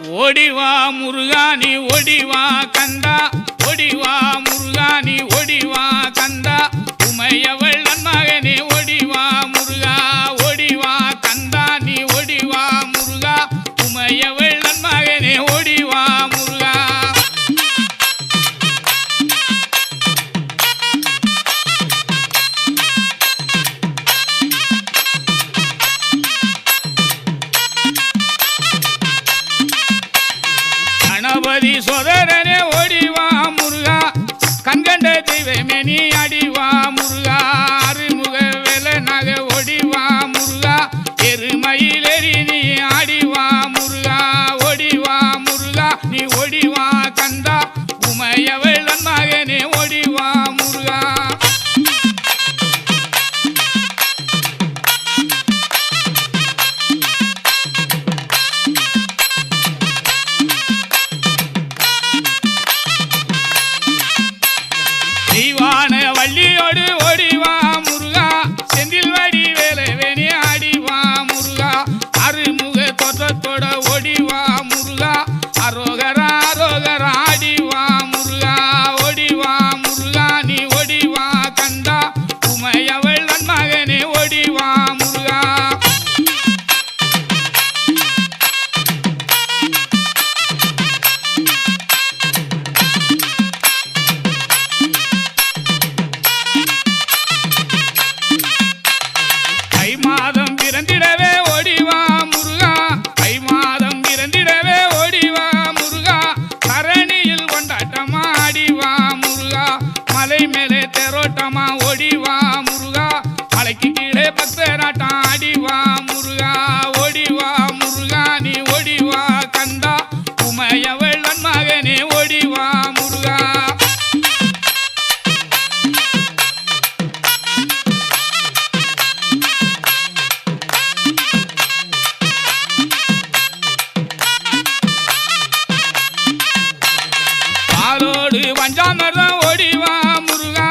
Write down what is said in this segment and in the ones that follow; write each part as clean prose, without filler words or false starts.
ஓடிவா முருகா நீ ஓடிவா கந்தா, ஓடிவா முருகா நீ ஓடிவா கந்தா, உமையவள் நன்மகனே ஓடிவா முருகா, ஓடிவா கந்தா நீ ஓடிவா முருகா, உமையவள் நன்மகனே ஓடிவா முருகா. கணபதி சோதரனே ஓடிவா முருகா, கண்கண்ட தெய்வமே நீ அடிவா முருகா, அருமுக வேலனாக ஓடிவா முருகா, எருமயிலேறி நீ ஆடிவா முருகா, ஓடிவா முருகா நீ ஓடிவா கந்தா, உமையவள் நன்மகனே ஓடிவா முருகா. தெய்வான வள்ளியோடு ஓடிவா முருகா, செந்தில் வடி வேலவேணி ஆடிவா முருகா, அருமுக தோற்றத்தோட ஓடிவா முருகா, அரோகரா அரோகரா ஆடிவா முருகா, ஓடிவா முருகா நீ ஓடிவா கந்தா, உமையவள் நன்மகனே ஓடிவா முருகா. தை மாதம் பிறந்திடவே ஓடிவா முருகா, தை மாதம் பிறந்திடவே ஓடிவா முருகா, தரணியில் கொண்டாட்டமா ஆடிவா முருகா, மலை மேலே தேரோட்டமா ஓடிவா முருகா, மலைக்கு கீழே பக்தராட்டம் ஆடிவா முருகா, ஓடிவா முருகா நீ ஓடிவா கந்தா, உமையவள் நன்மகனே ஓடிவா முருகா. பாலோடு பஞ்சாமிர்தம் ஓடிவா முருகா,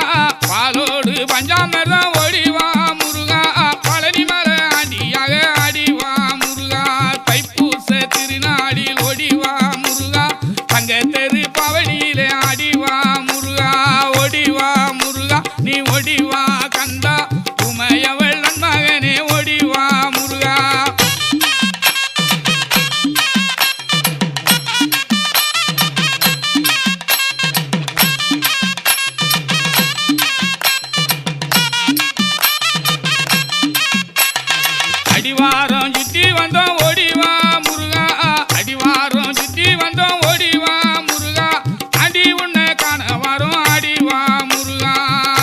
பாலோடு பஞ்சாமிர்தம் ஓடிவா முருகா, பழனி மலை ஆண்டியாக ஆடிவா முருகா, தைப்பூச திருநாடில் ஓடிவா முருகா, தங்க தெரு பவனியிலே ஆடிவா முருகா, ஓடிவா முருகா நீ ஓடிவா கந்தா, உமையவள் நன்மகனே ஓடிவா முருகா. அடிவாரம் சுத்தி வந்தோம் ஓடிவா முருகா, அடிவாரம் சுத்தி வந்தோம் ஓடிவா முருகா, அடி உன்னை காண வரும் ஆடிவா முருகா,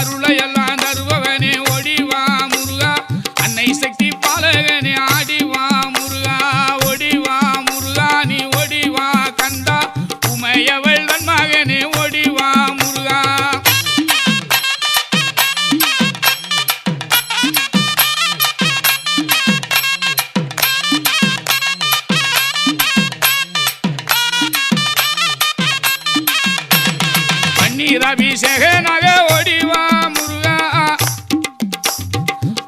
அருளையெல்லாம் தருபவனே ஓடிவா முருகா, அன்னை சக்தி பாலகனே ஆடிவா முருகா, ஓடிவா முருகா நீ ஓடிவா கந்தா, உமையவள் நன்மகனே ஓடிவா முருகா. பன்னீர் அபிஷேகனாக ஓடிவா முருகா,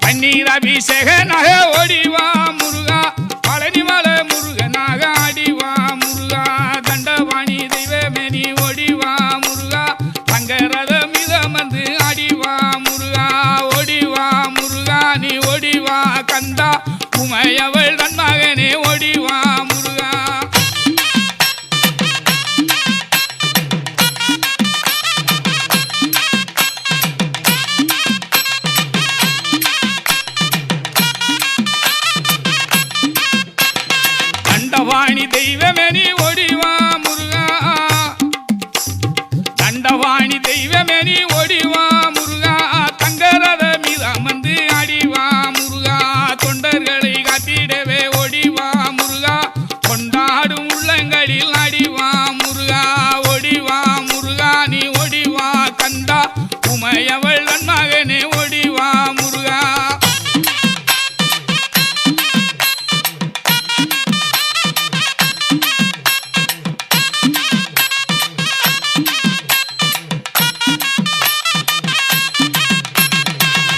பன்னீர் அபிஷேகனாக ஓடிவா முருகா, பழனி மலை முருகனாக ஆடிவா முருகா, தண்டவாணி தெய்வமே நீ ஓடிவா முருகா, தங்கரத மிதமந்து ஆடிவா முருகா, ஓடிவா முருகா நீ ஓடிவா கந்தா, உமையவள் நன்மகனே ஓடிவா முருகா. தண்டவாணி தெய்வமே நீ ஓடிவா முருகா, தண்டவாணி தெய்வமே நீ ஓடிவா முருகா, தங்கரத மீதமந்து ஆடிவா முருகா, தொண்டர்களை காட்டிடவே ஓடிவா முருகா, கொண்டாடும் உள்ளங்களில் ஆடிவா முருகா, ஓடிவா முருகா நீ ஓடிவா கந்தா, உமையவள் நன்மகனே ஓடிவா முருகா.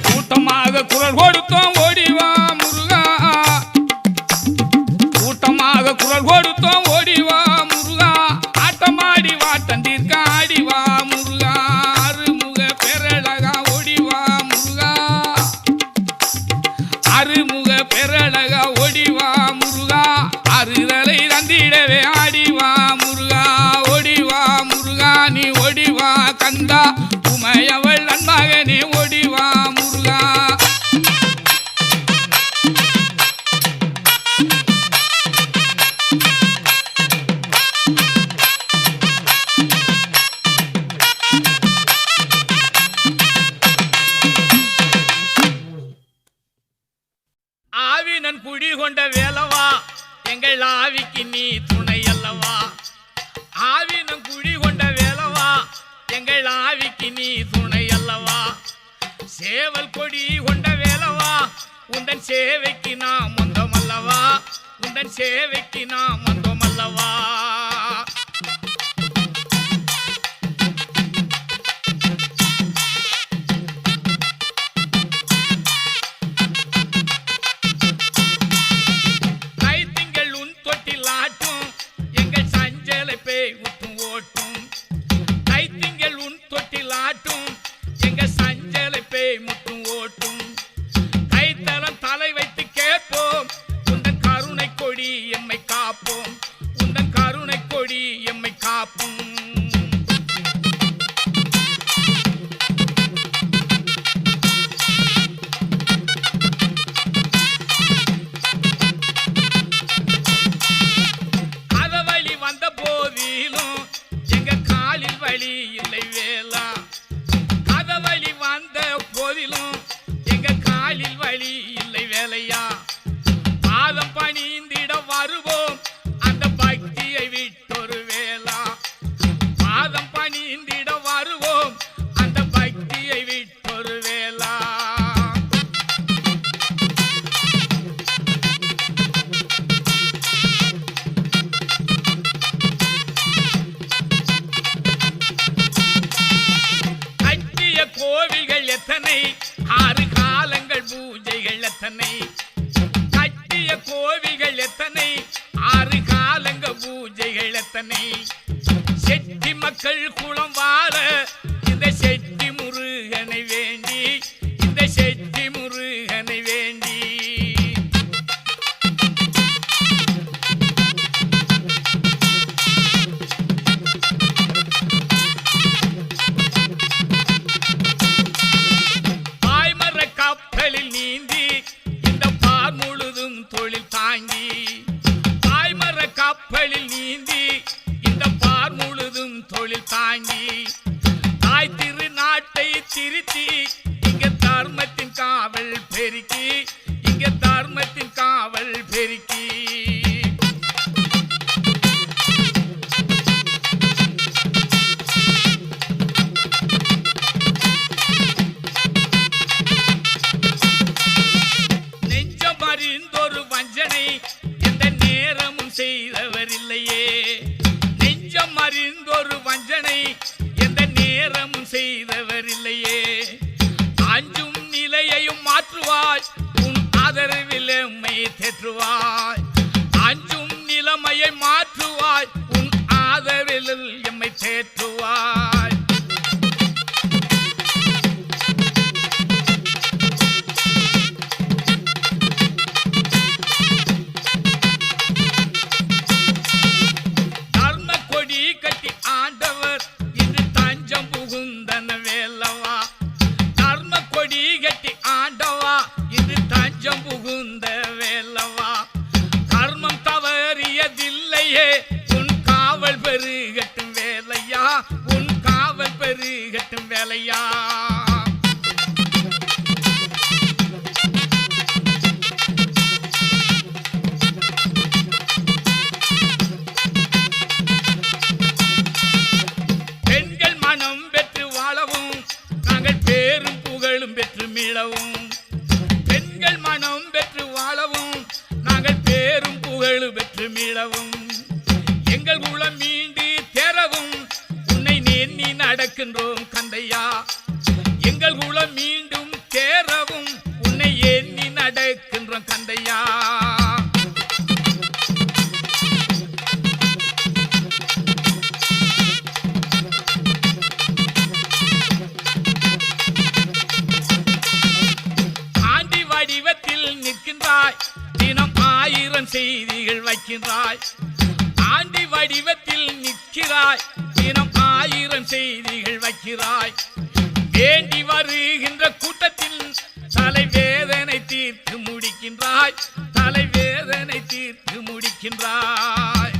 கூட்டமாக குரல் கொடுத்தோம் ஓடிவா முருகா, கூட்டமாக குரல் கொடுத்தோம் ஓடிவா எங்கள் ஆவிக்கு நீ துணை அல்லவா ஆவினம் குழி கொண்ட வேலவா எங்கள் ஆவிக்கு நீ துணை அல்லவா சேவல் கொடி கொண்ட வேலவா உந்தன் சேவைக்கு நாம் வந்தோம் அல்லவா உந்தன் சேவைக்கு நாம் வந்தோம் அல்லவா ஆறு காலங்கள் பூஜைகள் எத்தனை கட்டிய கோவில்கள் எத்தனை ஆறு காலங்க பூஜைகள் எத்தனை செட்டி மக்கள் குளம் வாழ இந்த செட்டி முருகனை வேண்டி இந்த செட்டி முருகனை வேண்டி நீந்தி இந்த பார் முழுதும் தொழில் தாங்கி பாய்மர கப்பலில் நீந்தி இந்த பார் முழுதும் தொழில் தாங்கி தாய் திரு நாட்டை திருத்தி இங்க தர்மத்தின் காவல் பெருக்கி இங்க தர்மத்தின் காவல் பெருக்கி செய்தவர் இல்லையே நெஞ்சம் அறிந்தொரு வஞ்சனை எந்த நேரமும் செய்தவர் இல்லையே அஞ்சும் நிலையையும் மாற்றுவாய் உன் ஆதரவில் எம்மை தேற்றுவாய் அஞ்சும் நிலைமையை மாற்றுவாய் உன் ஆதரவில் எம்மை தேற்றுவாய் உன் காவல் பெருகட்டும் வேலையா உன் காவல் பெருகட்டும் வேலையா பெண்கள் மனம் பெற்று வாழவும் நாங்கள் பேரும் புகழும் பெற்று மீளவும் பெண்கள் மனம் பெற்று வாழவும் நாங்கள் பேரும் புகழும் பெற்று மீளவும் எங்கள் குலம் மீண்டு தேரவும் உன்னை எண்ணி நடக்கின்றோம் கந்தையா எங்கள் குலம் மீண்டும் தேரவும் உன்னை எண்ணி நடக்கின்றோம் கந்தையா ஆண்டி வடிவத்தில் நிற்கின்றாய் தினம் 1000 செய்திகள் வைக்கின்றாய் ஆண்டி வடிவத்தில் நிற்கிறாய் தினம் 1000 செய்திகள் வைக்கிறாய் வேண்டி வருகின்ற கூட்டத்தில் தலைவேதனை தீர்த்து முடிக்கின்றாய் தலைவேதனை தீர்த்து முடிக்கின்றாய்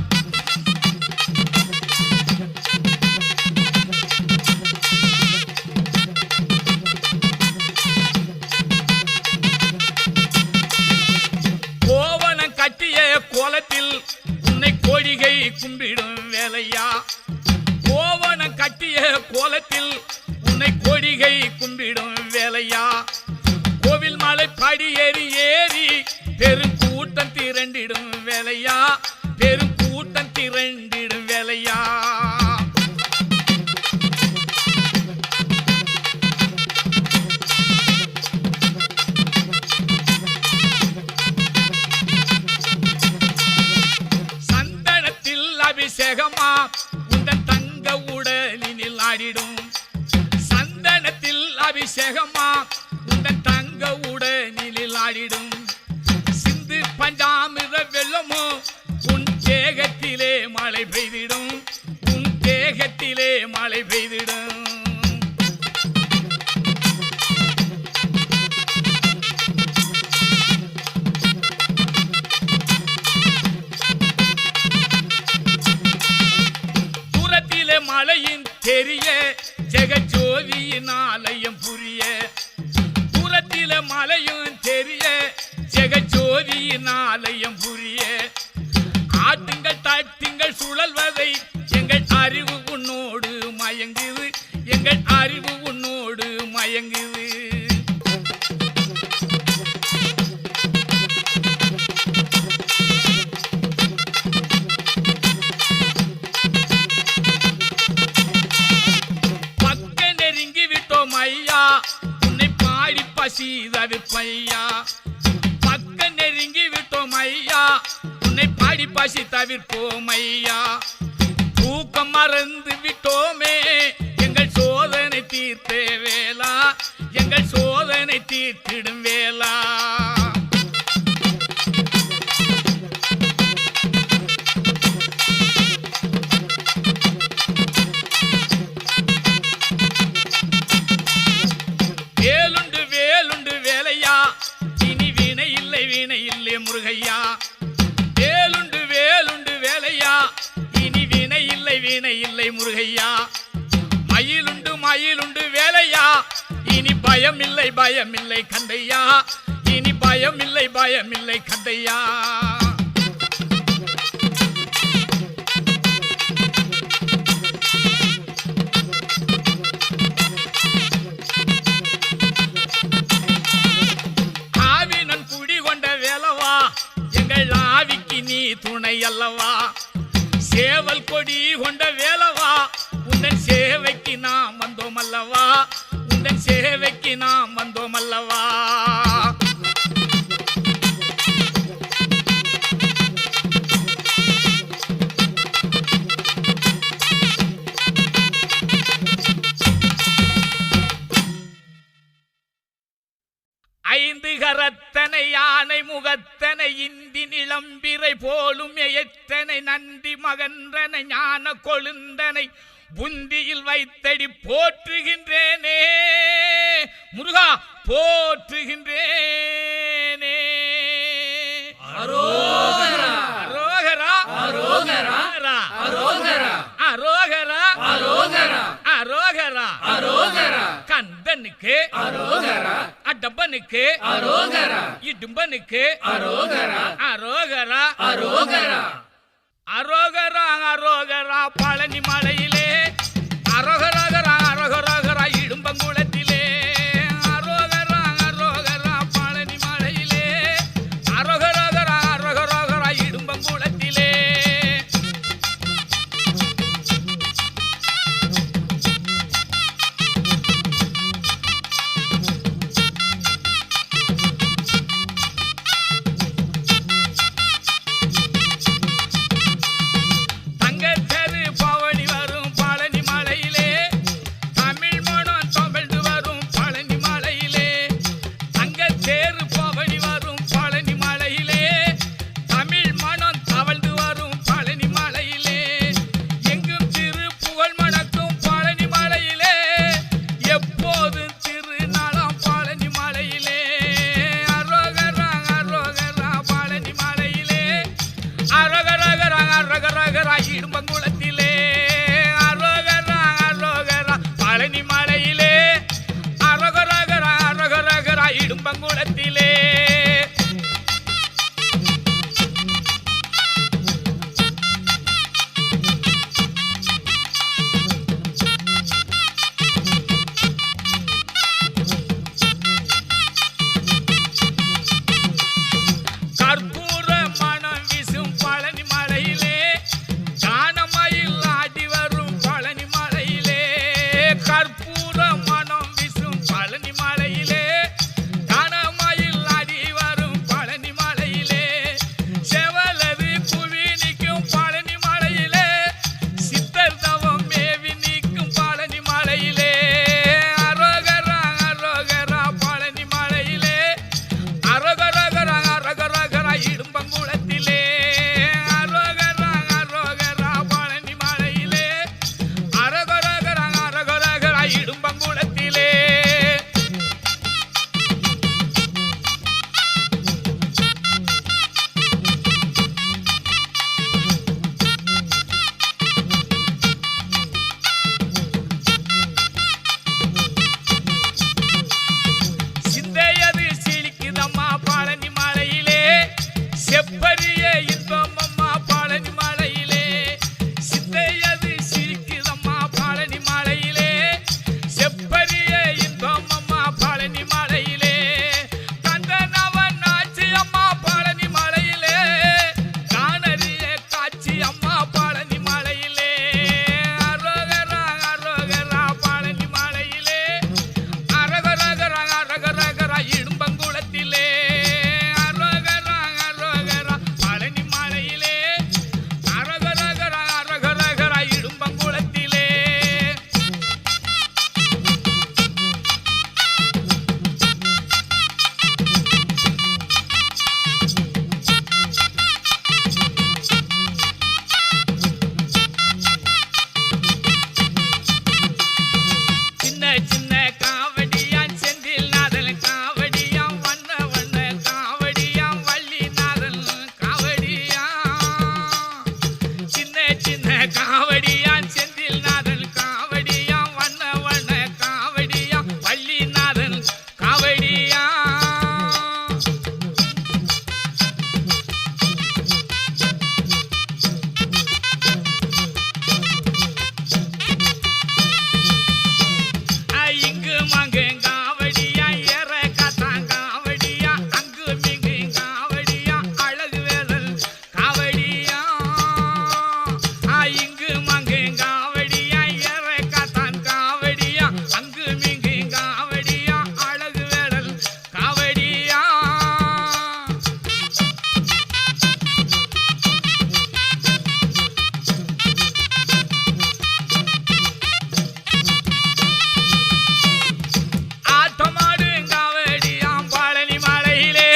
கோவணம் கட்டிய கோலத்தில் கோழிகை கும்பிடும் வேலையா கோவணம் கட்டிய கோலத்தில் உன்னை கோழிகை கும்பிடும் வேலையா கோவில் மலை படியேறி ஏறி பெருங்கூட்டம் திரண்டிடும் வேலையா பெருங்கூட்டம் திரண்டிடும் வேலையா சந்தனத்தில் அபிஷேகமா உந்தன் தங்க உடலினில் ஆடிடும் சந்தனத்தில் அபிஷேகமா உந்தன் தங்க உடலினில் ஆடிடும் சிந்து பஞ்சாமிர வெள்ளமோ உன் தேகத்திலே மழை பெய்திடும் உன் தேகத்திலே மழை பெய்திடும் தூரத்திலே மழையின் தெரிய ஜெகஜோதியின் ஆலயம் புரிய தூரத்திலே மழையும் தெரிய ஜெகஜோதியின் ஆலயம் புரிய ஆட்டுங்கள் தட்டுங்கள் சுழல்வதை எங்கள் அறிவு உன்னோடு மயங்குது எங்கள் அறிவு உன்னோடு மயங்குது பக்க நெருங்கி விட்டோம் ஐயா உன்னை பாடி பசிதவி பையா பக்க நெருங்கி விட்டோம் ஐயா உன்னை பாடி பசி தவிர்ப்போம் ஐயா தூக்கம் மறந்து விட்டோமே எங்கள் சோதனை தீர்த்தே வேளா எங்கள் சோதனை தீர்த்திடும் வேளா வேலுண்டு வேலுண்டு வேலையா இனி வீணை இல்லை முருகையா வேலுண்டு வேலுண்டு வேலையா இனி வீணை இல்லை முருகையா மயிலுண்டு வேலையா இனி பயம் இல்லை கந்தையா இனி பயம் இல்லை கந்தையா ஆவினன் குடி கொண்ட வேலவா எங்கள் ஆவிக்கு நீ துணை அல்லவா சேவல் கொடி கொண்ட வேலவா உந்தன் சேவைக்கு நாம் வந்தோம் அல்லவா உந்தன் சேவைக்கு நாம் வந்தோம் அல்லவா ஐந்து கரத்தனை யானை முகத்தனை இந்தி நிளம்பிரை போலும் எத்தனை நன்றி மகன்றனை ஞான கொழுந்தனை புந்தியில் வைத்தடி போற்றுகின்றேனே முருகா போற்றுகின்றேனே அரோகரா அரோகரா அரோகரா அரோகரா அரோகரா அரோகரா அரோகரா அரோகரா கந்தனுக்கு அரோகரா அடப்பனுக்கு அரோகரா இடும்பனுக்கு அரோகரா அரோகரா அரோகரா அரோகரா அரோகரா பழனி மலையிலே அரோகரா அரோகரா இடும்பங்குளத்திலே அரோகரா அரோகரா பழனி மலையிலே அரோகரா இடும்பங்குளத்திலே தங்கத்தெரு பவனி வரும் பழனி மலையிலே தமிழ் மனம் தவழ்ந்து வரும் பழனி மலையிலே தங்கத்தேரு பவனி வரும் பழனி மலையிலே தமிழ் மனம் தவழ்ந்து வரும் பழனி மலையிலே எங்கும் திரு புகழ் மணக்கும் பழனி மலையிலே எப்போதும் திருநாளாம் பழனி மலையிலே அரோகரா பழனி மலையிலே அரோகரா இடும்பங்குளத்திலே அரோகரா பழனி மலையிலே அரோகரா இடும்பங்குளத்திலே காவடியான் செந்தில்நாதன் காவடியான் வண்ண வண்ண காவடியான் வள்ளிநாதன் காவடியான் இங்கு மங்கு காவடியான் ஏற காத்தான் காவடியான் அங்கு மிங்கு காவடியான் அழகு வேலன் காவடியான் இங்கு மங்கு காவடியான் ஏற காத்தான் காவடியான் அங்கு மிங்கு காவடியான் அழகு வேலன் காவடியான் ஆட்டமாடும் காவடியாம் பழனி மலையிலே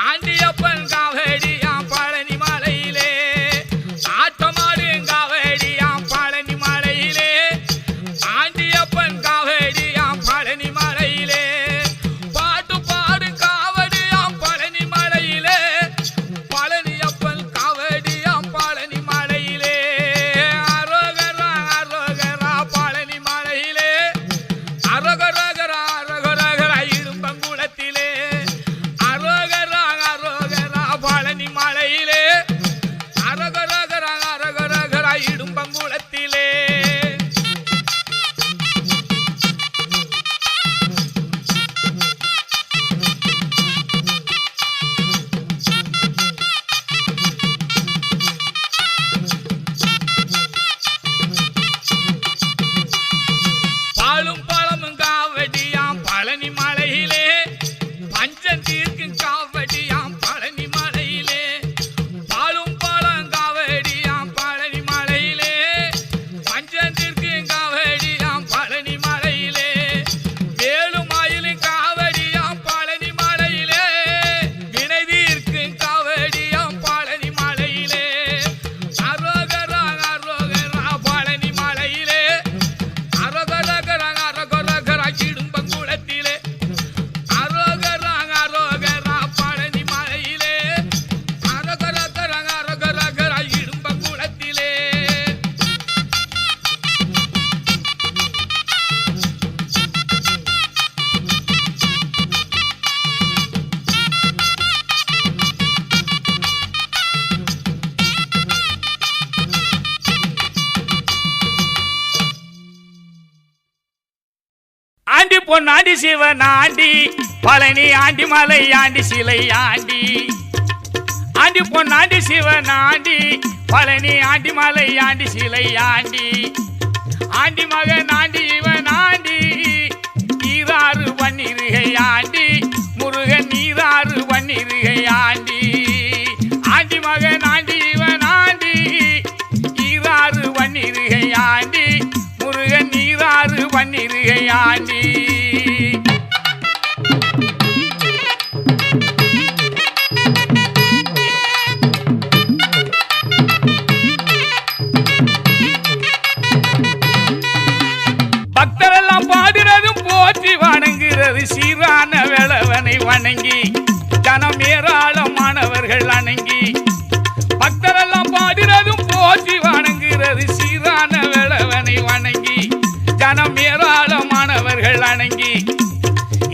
ஆண்டியப்பன் காவடியாம் பழனி மலையிலே ஆட்டமாடும் காவடியாம் பழனி மலையிலே ஆண்டியப்பன் காவடியாம் பழனி மலையிலே பாட்டு பாடும் காவடியாம் பழனி மலையிலே பழனியப்பன் காவடியாம் பழனி மலையிலே அரோகரா அரோகரா பழனி மலையிலே அரோகரகரா அரோகரகரா இடும்பங்குளத்திலே அரோகரா அரோகரா பழனி மலையிலே அரோகரகரா அரோகரகரா இடும்பங்குளத்திலே பாலும் பழமும் காவடியாம் பழனி மலையிலே பஞ்சம் தீர்க்கும் காவடியாம் பழனி மலையிலே பாலும் பழம் காவடியாம் பழனி மலையிலே பஞ்சம் தீர்க்கும் காவடியாம் பழனி மலையிலே வேலும் மயிலும் காவடியாம் பழனி மலையிலே வினை தீர்க்கும் காவடியாம் பழனி மலையிலே அரோகரா அரோகரா பழனி மலையிலே அரோகரகரா அரோகரகரா இடும்பங்குளத்திலே அரோகரா அரோகரா பழனி மலையிலே அரோகரகரா அரோகரகரா இடும்பங்குளத்திலே ஆண்டி பொன்னாண்டி சிவன் ஆண்டி பழனி ஆண்டி மலை ஆண்டி சிலை ஆண்டி ஆண்டி பொன்னாண்டி சிவன் ஆண்டி பழனி ஆண்டி மலை ஆண்டி சிலை ஆண்டி ஆண்டி மகன் ஆண்டி இவன் ஆண்டி நீராறு பன்னிருகை ஆண்டி முருகன் நீராறு பன்னிருகை ஆண்டி ஆண்டி மகன் ஆண்டி இவன் ஆண்டி நீராறு பன்னிருகை ஆண்டி முருகன் நீராறு பன்னிருகை ஆண்டி பக்தரெல்லாம் பாடுறதும் போற்றி வணங்குறது சீரான வேளவனை வணங்கி ஜனம் ஏராளமானவர்கள் அணங்கி பக்தரெல்லாம் பாடுறதும் போற்றி வணங்குறது சீரான வேளவனை வணங்கி ஜனம் ஏராளமானவர்கள் அணங்கி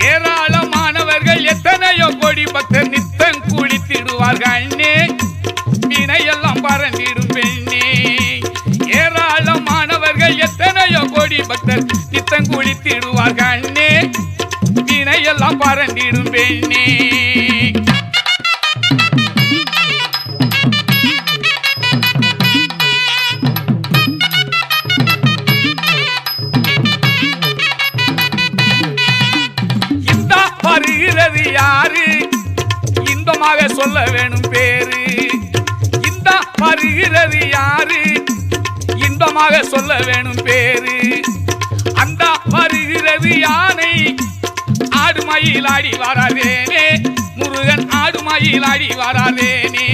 ஏராளமானவர்கள் எத்தனையோ கோடி பக்தர் நித்தம் குளித்திடுவார்கள் அண்ணே வினையெல்லாம் பறந்திடும் பெண்ணே ஏராளமானவர்கள் எத்தனையோ கோடி பக்தர் நித்தம் குளித்திடுவார்கள் அண்ணே வினையெல்லாம் பறந்திடும் பெண்ணே இந்த வருகிறது யாரு இன்பமாக சொல்ல வேணும் பேரு இந்த வருகிறது யாரு இன்பமாக சொல்ல வேணும் பேரு அந்த வருகிறது யானை ஆடுமயில் ஆடி வராதேனே முருகன் ஆடுமயில் ஆடி வராதேனே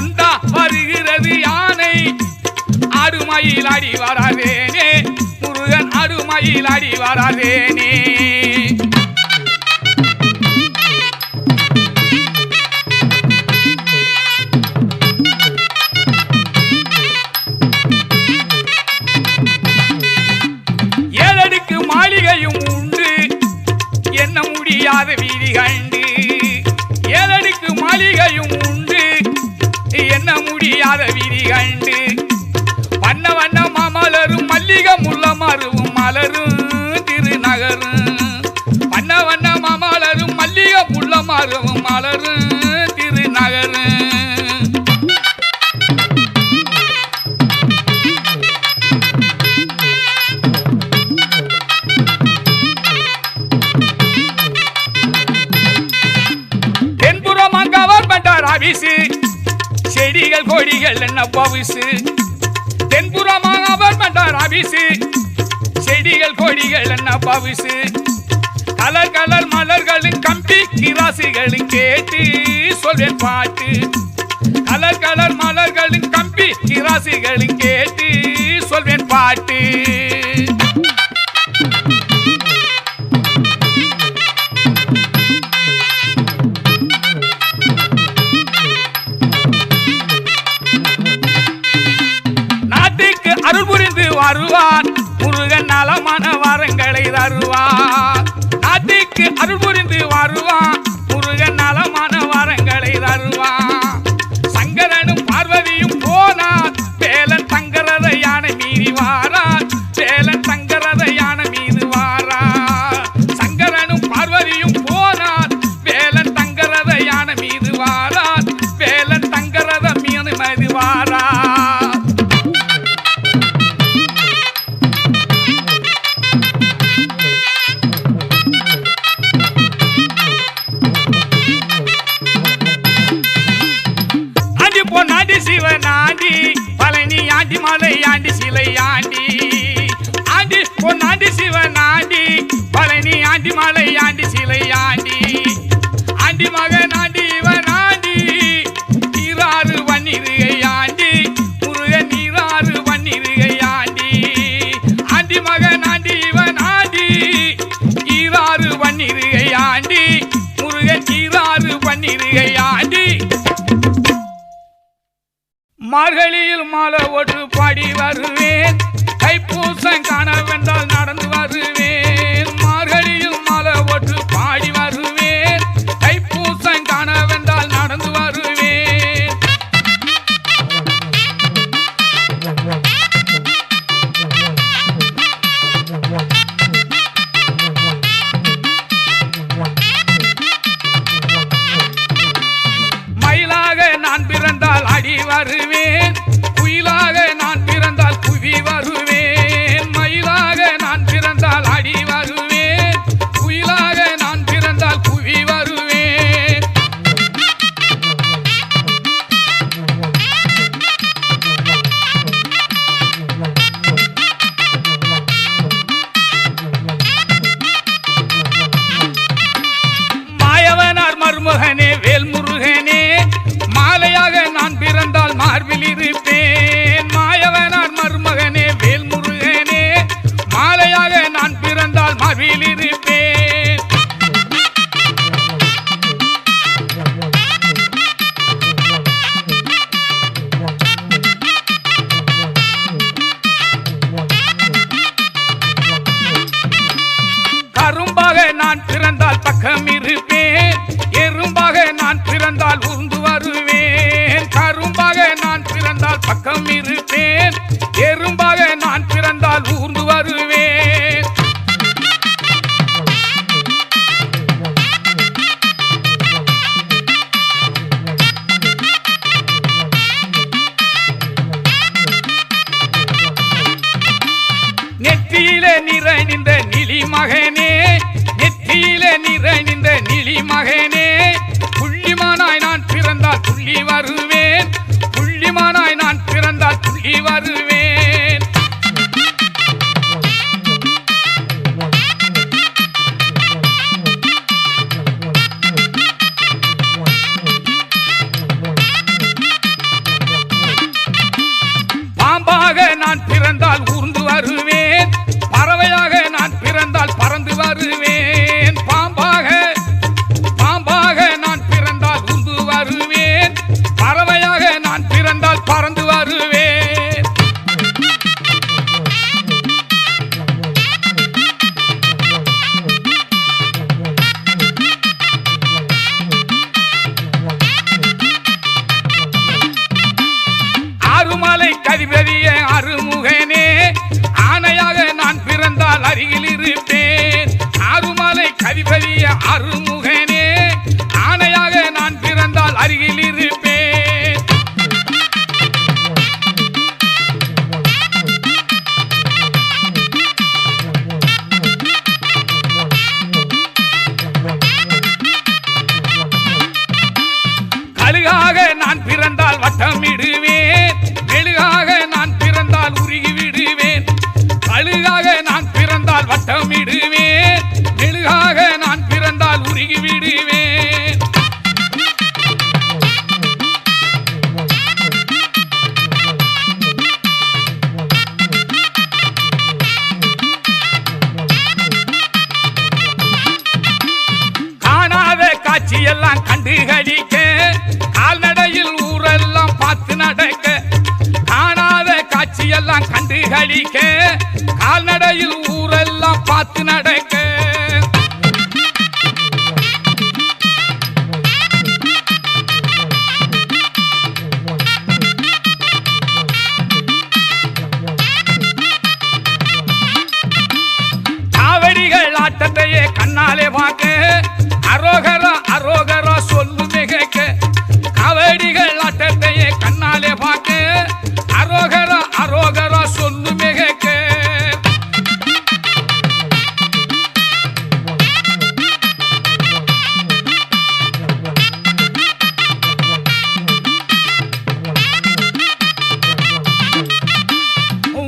அந்த வருகிறது யானை ஆடுமயில் ஆடி வராதேனே முருகன் ஆடுமயில் ஆடி வராதேனே முடியாத விதி கண்டு வண்ண வண்ண மாமலரும் மல்லிகை முல்ல மருவும் மலரும் திருநகரும் வண்ண வண்ண மாமலரும் மல்லிகை முல்ல மருவும் மலரும் திருநகரும் செடிகள் கொடிகள் என்ன பவுசு தென்புறமாக அவர் பண்றார் அபிசு செடிகள் கொடிகள் என்ன பவுசு கலர் கலர் மலர்களும் கம்பி கிராசுகளும் கேட்டு சொல்வேன் பாட்டு கலர் கலர் மலர்களும் கம்பி கிராசுகளும் கேட்டு சொல்வேன் பாட்டு அருள் புரிந்து வருவான் முருகன் நலமான வரங்களை தருவான் நாட்டுக்கு அருள் புரிந்து வருவான் முருகன் நலமான வரங்களை தருவான் சங்கரனும் பார்வதியும் போனான் வேலன் தங்கரத யானை மீறி வாரான் வேலன் தங்கரத யானை மீது வாரான் சங்கரனும் பார்வதியும் போனான் வேலன் தங்கரத யானை மீது வாரான் வேலன் தங்கரத மீது மது வாரான் சிவனாண்டி பழனி ஆண்டி மலை ஆண்டி சிலை ஆண்டி ஆண்டி பொன்னாண்டி சிவனாண்டி பழனி ஆண்டி மலை ஆண்டி சிலை ஆண்டி ஆண்டி மகன் ஆண்டி இவனாண்டி நீராறு வன்னிருகை ஆண்டி முருகன் நீராறு வன்னிருகை ஆண்டி ஆண்டி மகன் ஆண்டி இவனாண்டி நீராறு வன்னிருகை ஆண்டி முருகன் நீராறு வன்னிருகை ஆண்டி மார்கழியில் மாலை ஒன்று பாடி வருவேன் தைப்பூசம் காணவென்றால் நடந்து வருவேன் மார்கழியில் மாலை ஒன்று பாடி வருவேன் தைப்பூசம் காணவென்றால் நடந்து வருவேன் மயிலாக நான் பிறந்தால் அடி வருவேன் குயிலாக நான் பிறந்தால் குவி வருவேன் மயிலாக நான் பிறந்தால் அடி வருவேன் குயிலாக நான் பிறந்தால் குவி வருவேன் மாயவனார் மருமகனே வேல்முருகனே மாலையாக நான் பிறந்தால் மார்பில் இருப்பேன் மாயவனார் மருமகனே வேல்முருகனே மாலையாக நான் பிறந்தால் மார்பில் இருப்பேன் கரும்பாக நான் பிறந்தால் பக்கம் இருப்பேன் எறும்பாக நான் பிறந்தால் உருந்து வருவேன் கரும்பாக நான் பிறந்தால் பக்கம் இருப்பேன் எறும்பாக நான் பிறந்தால் ஊர்ந்து வருவேன் நெற்றியிலே நிறைந்த நிலி மகனே நெற்றியிலே நிறைந்த நிலி மகனே புள்ளிமானாய் நான் பிறந்தால் துள்ளி வருவேன் புள்ளிமானாய் நான் பிறந்தால் துள்ளி வருவேன் பாம்பாக நான் பிறந்தால் ஊர்ந்து வருவேன் பறவையாக நான் பிறந்தால் பறந்து வருவேன் பாம்பாக நான் பிறந்தால் ஊர்ந்து வருவேன் பறவையாக நான் பிறந்தால் பறந்து வருவேன் அருகில் இருப்பேன். ஆறுமலை கதிபதிய அருமுகனே, ஆணையாக நான் பிறந்தால் அருகில் இருப்பேன். கழுகாக நான் பிறந்தால் வட்டமிடுவேன், மெழுகாக நான் பிறந்தால் உருகி விடுவேன். கழுகாக நான் பிறந்தால் வட்டமிடுவேன், மெழுகாக நான் பிறந்தால் உருகி விடுவேன். காணாத காட்சியெல்லாம் கண்டு கழிக்க, கால்நடையில் ஊரெல்லாம் பார்த்து நடக்க. காணாத காட்சியெல்லாம் கண்டு கழிக்க, கால்நடையில் ஊரெல்லாம் பார்த்து நடக்க. காவடிகள் ஆட்டத்தையே கண்ணாலே பார்க்க, அரோகரா அரோகரா சொல்லுமே கேட்க. காவடிகள் ஆட்டத்தையே கண்ணாலே பார்க்க, அரோகரா அரோகரா சொல்லுமே கேட்க.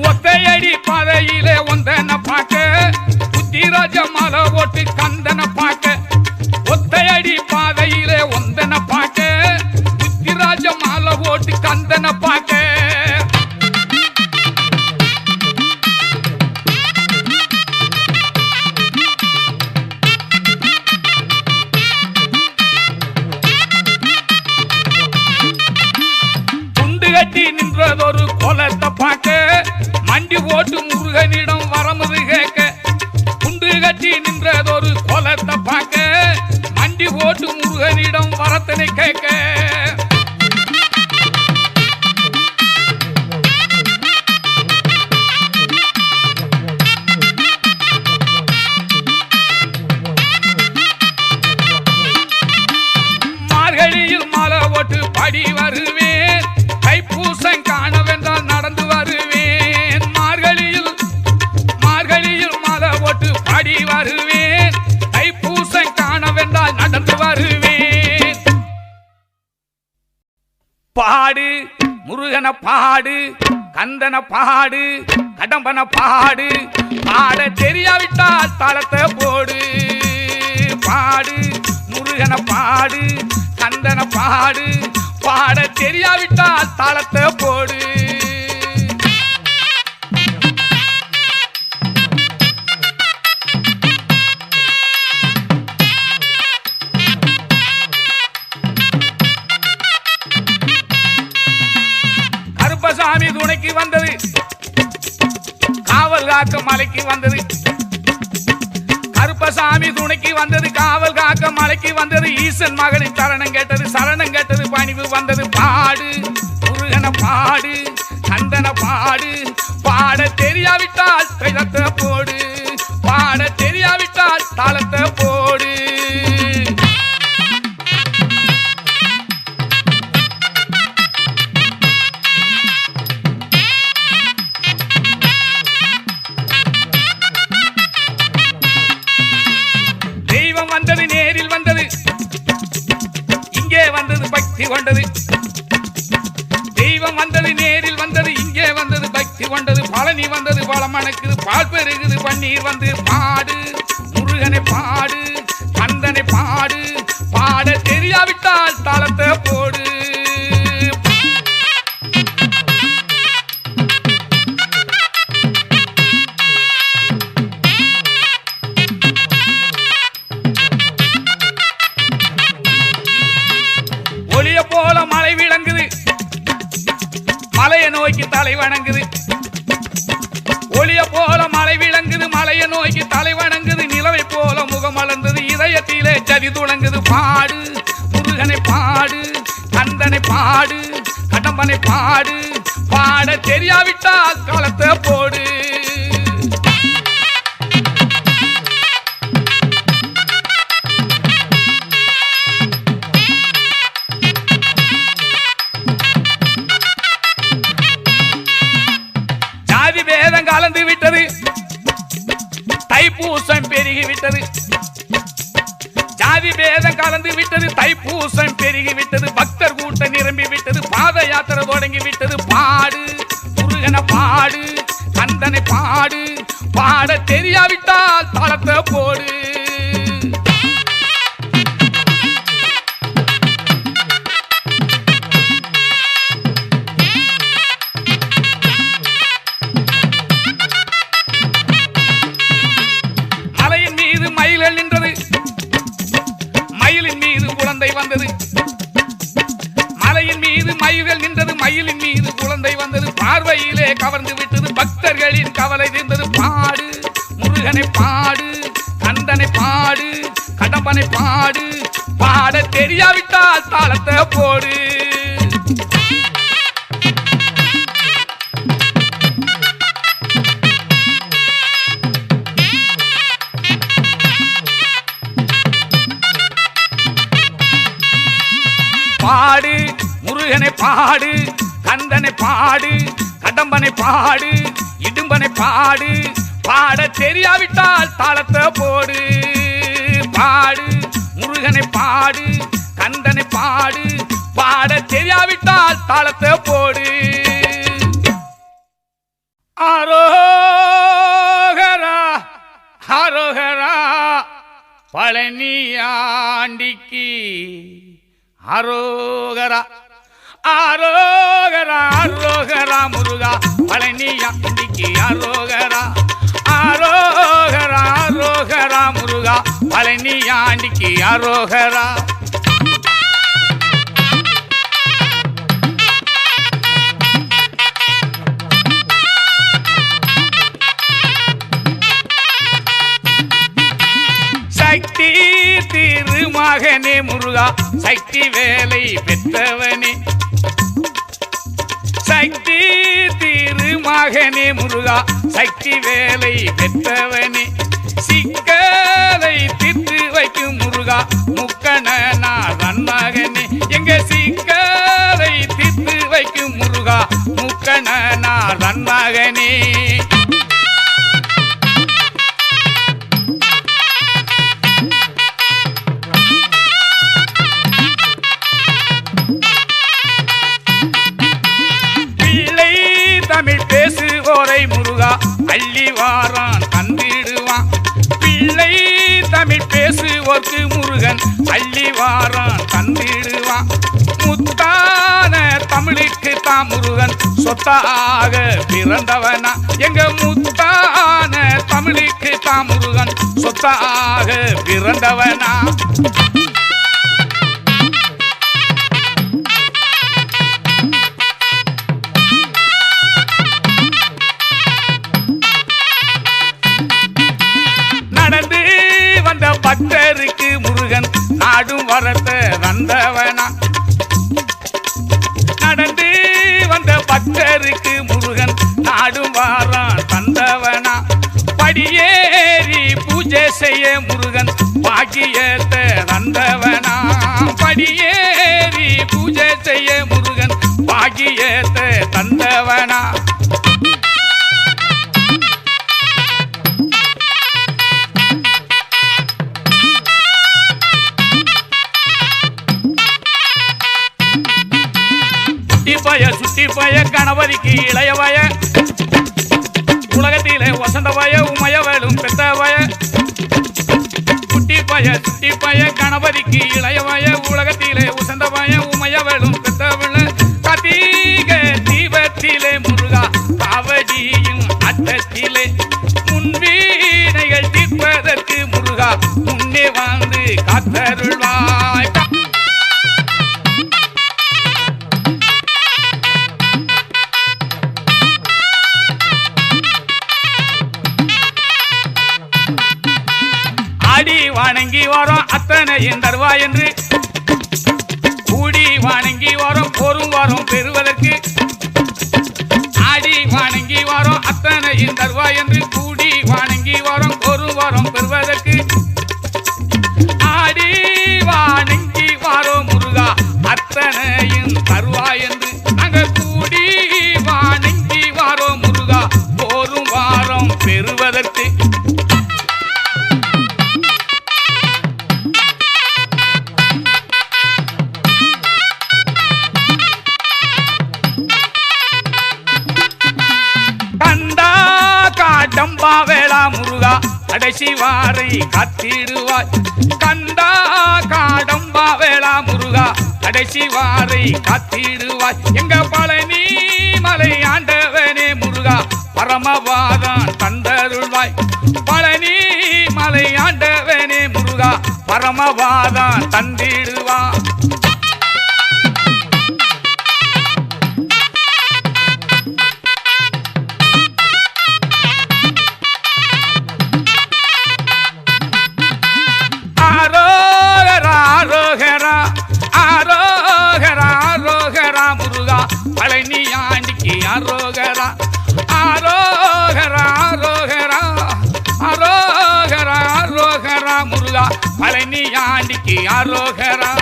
ஒத்தையடி பாதையிலே ஒந்தன பார்க்க, புத்திராஜ மாலை ஓட்டு கந்தன பார்க்க. ஒத்தையடி பாதையிலே ஒந்தன பார்க்க, புத்திராஜ மாலை ஓட்டு கந்தன பார்க்க. குண்டு கட்டி நின்றதொரு கோலத்தை பார்க்க, மண்டி ஓட்டு முருகனிடம் வரமுது கேட்க. குண்டு கட்டி நின்றதொரு கோலத்தை பார்க்க, மண்டி ஓட்டு முருகனிடம் வரத்தனை கேட்க. மார்கழியில் மாலை ஓட்டு பாடி வருவேன், தைப்பூசம் காணவென்றால் நடந்து வருவேன். மார்கழியில் மாலை ஓட்டு பாடி வருவேன், தைப்பூசம் காணவென்றால் நடந்து வருவேன். பாடு முருகன பாடு, கந்தன பாடு, கடம்பன பாடு. பாட தெரியாவிட்டால் தாளத்தை போடு. பாடு முருகன பாடு, கந்தன பாடு. பாட தெரியாவிட்டால் தாளத்தை போடு. கருப்பசாமி துணைக்கு வந்தது, காவல் காக்க மலைக்கு வந்தது. கருப்பசாமி துணைக்கு வந்தது, காவல் காக்க மலைக்கு வந்தது. ஈசன் மகனின் சரணம் கேட்டது, சரணம் கேட்டது, பணிவு வந்தது. பாடு முருகன பாடு, கந்தன பாடு. பாட தெரியாவிட்டால் தைலத்தை போடு. பாட தெரியாவிட்டால் தாளத்தை போடு. தெய்வம் வந்தது, நேரில் வந்தது, இங்கே வந்தது பக்தி கொண்டது. தெய்வம் வந்தது, நேரில் வந்தது, இங்கே வந்தது பக்தி கொண்டது. பழனி வந்தது, பழம் மணக்குது, பால் பெருகுது, பன்னீர் வந்து. பாடு முருகனை பாடு, கந்தனை பாடு. பாட தெரியாவிட்டால் தாளத்தை போடு. ஒளிய போல மலை விளங்குது, மலையை நோக்கி தலை வணங்குது. ஒளிய போல மலை விளங்குது, மலையை நோக்கி தலை வணங்குது. நிலவை போல முகம் மலர்ந்தது, இதயத்திலே ஜதி துளங்குது. பாடு முருகனை பாடு, கந்தனை பாடு, கடம்பனை பாடு. பாட தெரியாவிட்டால் காலத்தை போடு. பாட தெரியாவிட்டால் தாளத்தை போடு. மலையின் மீது மயில்கள் நின்றது, மயிலின் மீது குழந்தை வந்தது. மலையின் மீது மயில்கள் நின்றது, மயிலின் மீது குழந்தை வந்தது. பார்வையிலே கவர்ந்து விட்டது, பக்தர்களின் கவலை தீர்ந்தது. பாடு முருகனை பாடு, கந்தனை பாடு, கடம்பனை பாடு. பாட தெரியாவிட்டால் தாளத்தை போடு. பாடு முருகனை பாடு, கந்தனை பாடு, கடம்பனை பாடு, இடும்பனை பாடு. பாட தெரியாவிட்டால் தாளத்தை போடு. பாடு முருகனை பாடு, கந்தனை பாடு. பாட தெரியாவிட்டால் தாளத்தை போடு. ஆரோகரா ஆரோகரா பழனியாண்டிக்கு அரோகரா ஆரோகரா ஆரோகரா முருகா பழனியாண்டிக்கு அரோகரா ஆரோகரா ஆரோகரா முருகா பழனியாண்டிக்கு அரோகரா. சக்தி திருமகனே முருகா சக்தி வேலை பெற்றவனே. சக்தி திருமகனே முருகா சக்தி வேலை பெற்றவனே. சிக்கலை தீர்த்து வைக்கும் முருகா முக்கணநாதன் மகனே. எங்க சிக்கலை தீர்த்து வைக்கும் முருகா முக்கணநாதன் மகனே. தமிழ் பேசுவோரை முருகா அள்ளி வாரான் தந்திடுவான். பிள்ளை தமிழ் பேசுவோர்க்கு முருகன் அள்ளி வாரான் தந்திடுவான். முத்தான தமிழுக்கு தான் முருகன் சொத்தாக பிறந்தவனா. எங்க முத்தான தமிழுக்கு தான் முருகன் சொத்தாக பிறந்தவனா. பக்தருக்கு முருகன் நாடும் வரத்தை வந்தவனா. நடந்து வந்த பக்தருக்கு முருகன் நாடும் வாரான் தந்தவனா. படியேறி பூஜை செய்ய முருகன் பாக்கியத்தை தந்தவனா. படியேறி பூஜை செய்ய முருகன் பாக்கியத்தை தந்தவனா. சுட்டி பய கணபதிக்கு இளையவய, உலகத்திலே வசந்தவய உமையவளும் பெத்தவய. சுட்டி பய கணபதிக்கு இளையவய, உலகத்திலே வசந்தவய உமையவளும் பெத்தவள. கதீக தீபத்திலே முருகா காவடியும் அட்டத்திலே. முன்வீனைகள் தீர்ப்பதற்கு முருகா முன்னே வந்து காத்தருள்வாய். வணங்கி வரோம் அத்தனையும் தருவாய் என்று கூடி வணங்கி வரோம் போரும் வரோம் பெறுவதற்கு. ஆடி வணங்கி வரோம் அத்தனையும் தருவாய் என்று கூடி வணங்கி வரோம் போரும் வரோம் பெறுவதற்கு. ஆடி வணங்கி வரோம் முருகா அத்தனையும் தருவாய் என்று நாங்கள் கூடி வணங்கி வரோம் முருகா போரும் வாரம் பெறுவதற்கு. டம்பா வேளா முருகா கடைசி வாரை காத்திடுவாய் கந்தா காடம்பா வேளா முருகா கடைசி வாரை காத்திடுவாய் எங்க பழனி மலை ஆண்டவனே முருகா பரமபாதம் தந்தருள்வாய் பழனி மலை ஆண்டவனே முருகா பரமபாதம் தந்திடுவா ஆரோகரா ஆரோகரா ஆரோகரா ஆரோகரா முருகா பழனி ஆண்டிக்கு ஆரோகரா ஆரோகரா ஆரோகரா ஆரோகரா ஆரோகரா முருகா பழனி ஆண்டிக்கு ஆரோகரா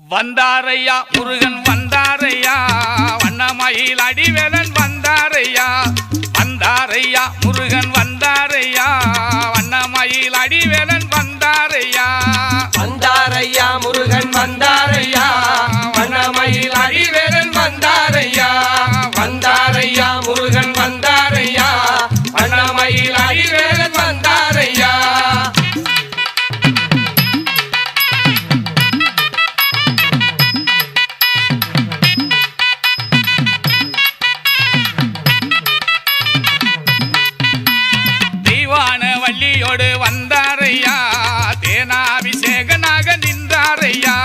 வந்தாரையா முருகன் வந்தாரையா வண்ணமயில் அடிவேலன் வந்தாரையா வந்தாரையா முருகன் வந்தாரையா வண்ணமயில் அடிவேலன் வந்தாரையா வந்தாரையா முருகன் வந்தாரையா வண்ணமயில் அடிவேலன் வந்தாரையா வந்தாரையா முருகன் வந்தாரையா வண்ணமயில் அடிவேலன் வந்தாரையா தெய்வான வள்ளியோடு வந்தாரையா தேனாபிஷேகனாக நின்றாரையா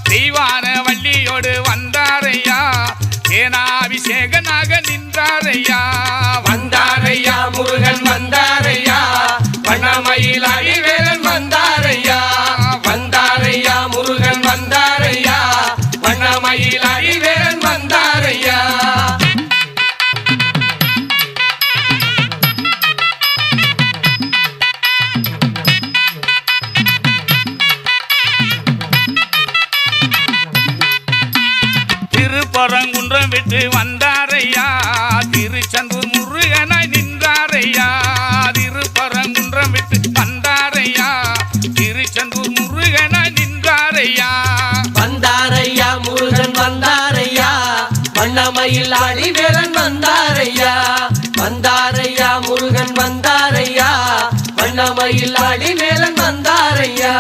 தெய்வான வள்ளியோடு வந்தாரையா தேனாபிஷேகனாக நின்றாரையா வந்தாரையா முருகன் வந்தாரையா வண்ணமயில் அடிவேலன் வந்தாரையா வந்தாரையா முருகன் வந்தாரையா வண்ணமயில் அடிவேலன் வந்தாரையா திருப்பரங்குன்றம் விட்டு வந்தாரையா திருச்செந்தூர் முருகனாய் நின்றாரையா திருப்பரங்குன்றம் விட்டு வந்தாரையா திருச்செந்தூர் முருகனாய் நின்றாரையா வந்தாரையா முருகன் வந்தாரையா வண்ணமயில் அடிவேலன் வந்தாரையா வந்தாரையா முருகன் வந்தாரையா வண்ணமயில் அடிவேலன் வந்தாரையா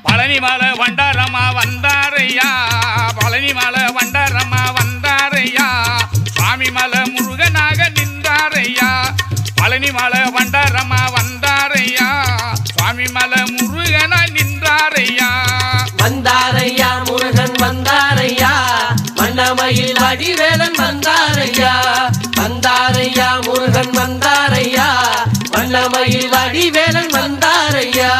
பழனிமலை வண்டாரமா வந்தாரையா பழனிமலை வண்டாரமா வந்தாரையா சுவாமிமலை முருகனாக நின்றாரையா பழனிமலை வண்டாரமா வந்தாரையா சுவாமிமலை முருகனாய் நின்றாரையா வந்தாரையா முருகன் வந்தாரையா வண்ணமயில் அடிவேலன் வந்தாரையா வந்தாரையா முருகன் வந்தாரையா வண்ணமயில் அடிவேலன் வந்தாரையா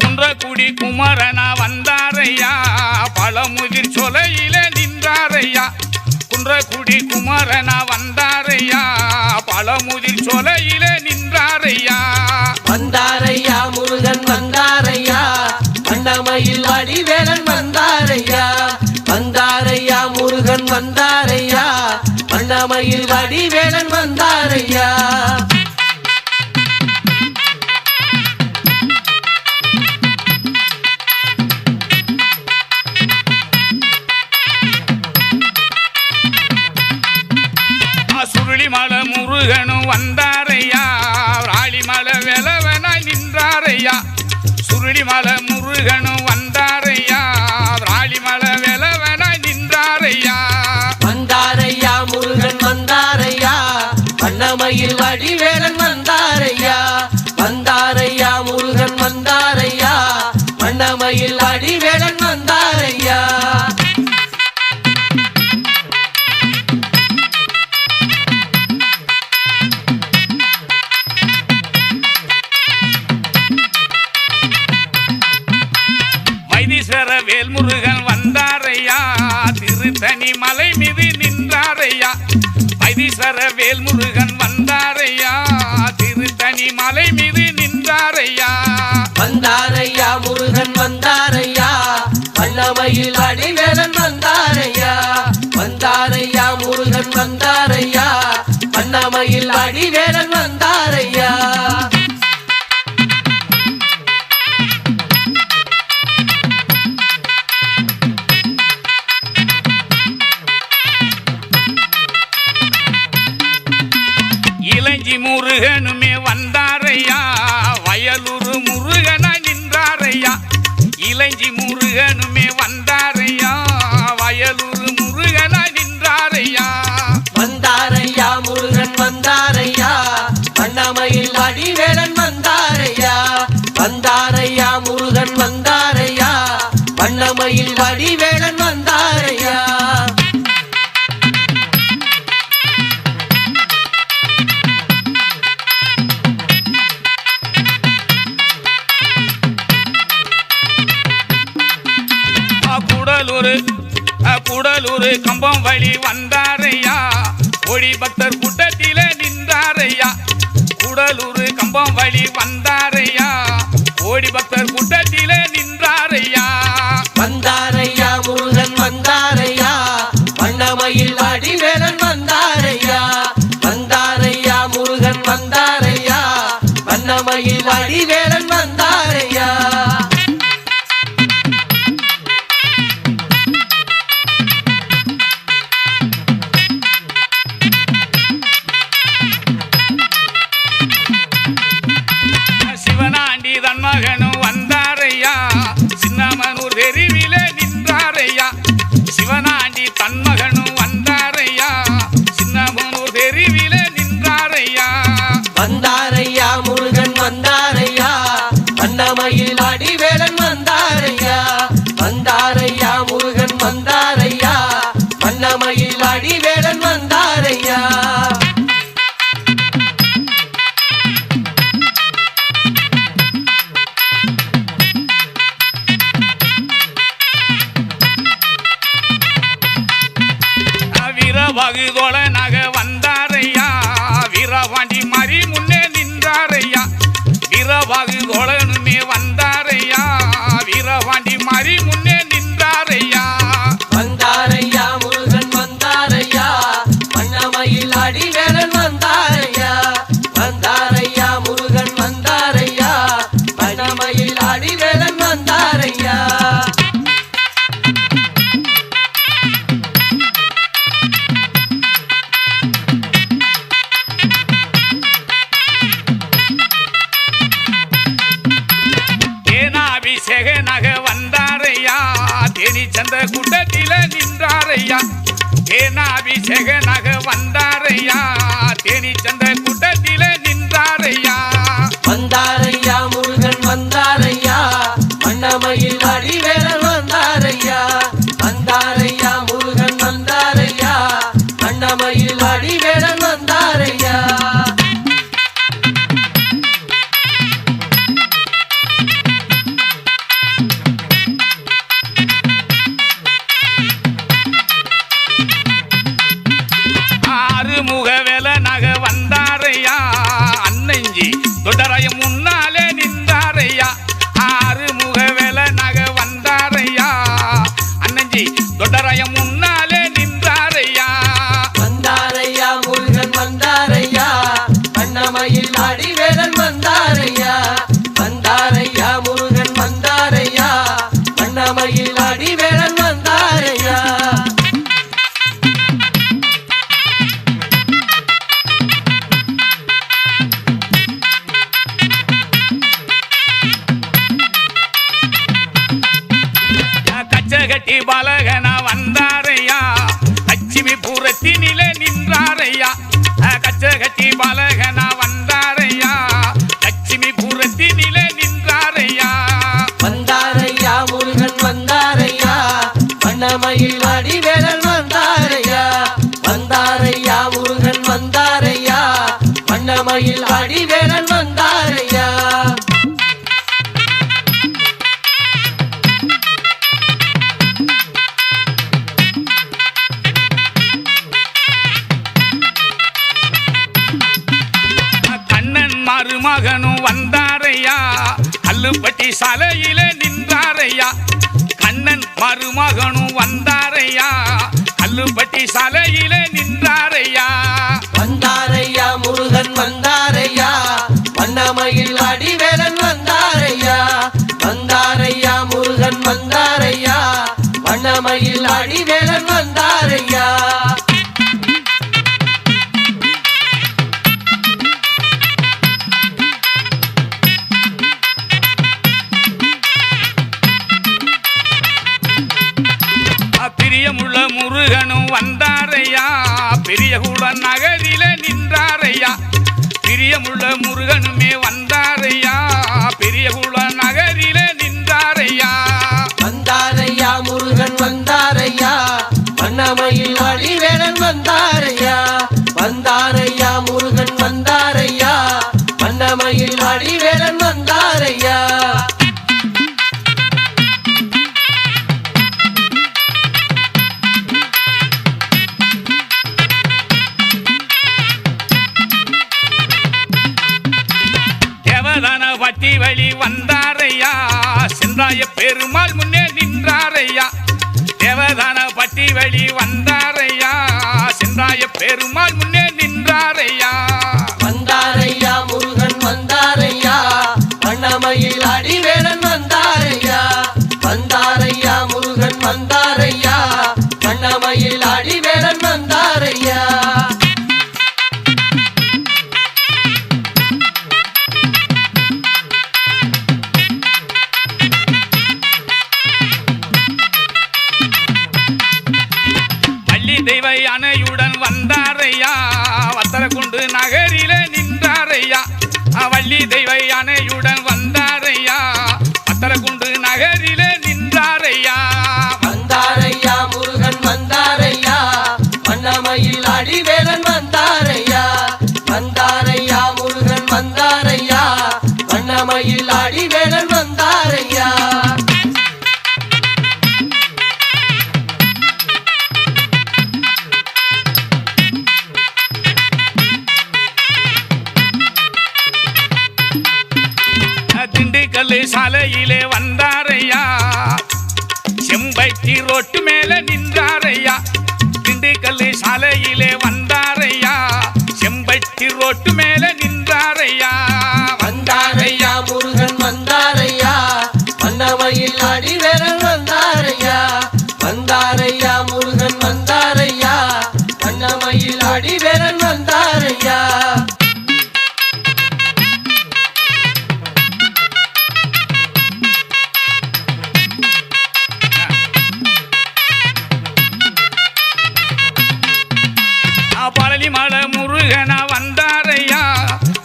குன்றக்குடி குமரனா வந்தாரையா பழமுதிர் சொலையில நின்றாரையா குன்றக்குடி குமரனா வந்தாரையா பழமுதிர் சொலையில நின்றாரையா வந்தாரையா முருகன் வந்தாரையா வண்ணமயில் அடிவேலன் வந்தாரையா வந்தாரையா முருகன் வந்தாரையா வண்ணமயில் அடிவேலன் வந்தாரையா சுருளிமலை முருகனும் வந்தாரையா ராளிமலை வெலவனாய் நின்றாரையா சுருளிமலை முருகனும் வந்தாரையா ராளிமலை வெலவனாய் நின்றாரையா வந்தாரையா முருகன் வந்தாரையா வண்ணமயில் அடிவேலன் வந்தாரையா வந்தாரையா முருகன் வந்தாரையா வண்ணமயில் அடிவேலன் வந்தாரையா வைத்தீஸ்வர வேல்முருகன் வந்தாரையா திருத்தணி மலை மீது நின்றாரையா வைத்தீஸ்வர வேல்முருகன் வந்தாரையா திருத்தணி மலை மீது நின்றாரையா வந்தாரையா முருகன் முருகன் வந்தாரையா வண்ணமயில் வடிவேலன் வந்தாரையா வந்தாரையா முருகன் வந்தாரையா வண்ணமயில் வடிவேலன் வந்தாரையா இளஞ்சி முருகனுமே வந்தாரையா வயலூர் முருகனா நின்றாரையா இளஞ்சி முருகனுமே வந்தாரையா வயலூர் முருகனா நின்றாரையா வந்தாரையா முருகன் வந்தாரையா வண்ணமயில் வடிவேலன் வந்தாரையா வந்தாரையா முருகன் வந்தாரையா வண்ணமயில் வடிவேலன் வந்தாரையா கூடலூர் கம்பம் வழி வந்தாரையா ஒளி பக்தர் கூட்டத்தில நின்றாரையா கூடலூர் கம்பம் வழி வந்தாரையா ஓடி பக்தர் கூட்டத்தில நின்றாரையா வந்தாரையா முருகன் வந்தாரையா வண்ணமயில் வடிவேலன் வந்தாரையா வந்தாரையா முருகன் வந்தாரையா வண்ணமயில் வடிவேலன் வந்தாரையா சிவனாண்டி தன் மகனும் வந்தாரையா சின்னமனூர் தெருவில நின்றாரையா சிவனாண்டி தன் மகனும் வந்தாரையா சின்னமனூர் தெருவில நின்றாரையா வந்தாரையா முருகன் வந்தாரையா வண்ணமயில் வடிவேலன் வந்தாரையா வந்தாரையா முருகன் வந்தாரையா வண்ணமயில் வடிவேலன் வந்தாரையா வீரவாகுதோள நக வந்தாரையா வீரவாண்டி மறி முன்னே நின்றாரையா வீரவாகுதோளனுமே வந்தாரையா வீரவாண்டி மறி முன்னே நின்றாரையா வந்தாரையா முருகன் வந்தாரையா வண்ணமயில் வடிவேலன் வந்தாரையா வந்தாரையா முருகன் வந்தாரையா வண்ணமயில் வடிவேலன் வந்தாரையா சேகனக வந்தாரையா தேனி சந்த கூட்டத்தில நின்றாரையா தேனாபிஷேகனக வந்தாரையா தேனி சந்த கூட்டத்தில நின்றாரையா வந்தாரையா முருகன் வந்தாரையா வண்ணமயில் வடிவேலன் வந்தாரையா வந்தாரையா முருகன் வந்தாரையா வண்ணமயில் வடிவேலன் வந்தாரையா முகவேல நக வந்தாரையா அன்னஞ்சி தொடராயம் முன்னாலே நின்றாரையா ஆறு முகவேல நக வந்தாரையா அன்னஞ்சி தொடராயம் முன்னாலே நின்றாரையா வந்தாரையா முருகன் வந்தாரையா வண்ணமயில் வடிவேலன் வந்தாரையா வந்தாரையா முருகன் வந்தாரையா வண்ணமயில் வடிவேலன் வந்தாரையா கட்டி பலகன வந்தாரையா லட்சுமி பூரத்தினில நின்றாரையா கச்சகட்டி பலகன வந்தாரையா லட்சுமி பூரத்தினில நின்றாரையா வந்தாரையா முருகன் வந்தாரையா வண்ணமயில் வடிவேலன் வந்தாரையா வந்தாரையா முருகன் வந்தாரையா வண்ணமயில் வடிவேலன் வந்தாரையா மருமகனும் வந்தாரையா கல்லுப்பட்டி சாலையில நின்றா வந்தாரையா கண்ணன் மருமகனும் வந்தாரையா கல்லுப்பட்டி சாலையிலே நின்றாரையா வந்தாரையா முருகன் வந்தாரையா வண்ணமயில் வடிவேலன் வந்தாரையா வந்தாரையா முருகன் வந்தாரையா வண்ணமயில் வடிவேலன் வந்தாரையா பிரியமுள்ள முருகனும் வந்தாரையா பெரியகுள நகரிலே நின்றாரையா பிரியமுள்ள முருகனுமே வந்தாரையா பெரியகுள நகரிலே நின்றாரையா வந்தாரையா முருகன் வந்தாரையா வண்ணமயில் வடிவேலன் வந்தாரையா வந்தாரையா முருகன் வந்தாரையா வண்ணமயில் வடிவேலன் வந்தாரையா பட்டி வழி வந்தாரையா சென்றாய பெருமாள் முன்னே நின்றாரையா தேவதான பட்டி வழி வந்தாரையா சென்றாய பெருமாள் முன்னே நின்றாரையா வந்தாரையா முருகன் வந்தாரையா வண்ணமயில் வடிவேலன் வந்தாரையா வந்தாரையா முருகன் வந்தாரையா வண்ணமயில் வடிவேலன் வந்தாரையா தெய்வ யானையுடன் வந்தாரையா வத்தலக்குண்டு நகரிலே நின்றாரையா வள்ளி தெய்வ யானையுடன் வந்தாரையா வத்தலக்குண்டு நகரிலே நின்றாரையா வந்தாரையா முருகன் வந்தாரையா வண்ணமயில் வடிவேலன் வந்தாரையா வந்தாரையா முருகன் வந்தாரையா வண்ணமயில் வடிவேலன் வந்தாரையா திண்டுக்கல் சாலையிலே வந்தாரையா செம்பட்டி ரோட்டு மேல நின்றாரையா திண்டுக்கல் சாலையிலே வந்தாரையா செம்பட்டி ரோட்டு மேல நின்றாரையா வந்தாரையா முருகன் வந்தாரையா வண்ணமயில் வடிவேலன் வந்தாரையா வந்தாரையா முருகன் வந்தாரையா வண்ணமயில் வடிவேலன் வந்தாரையா பழனிமலை முருகனா வந்தாரையா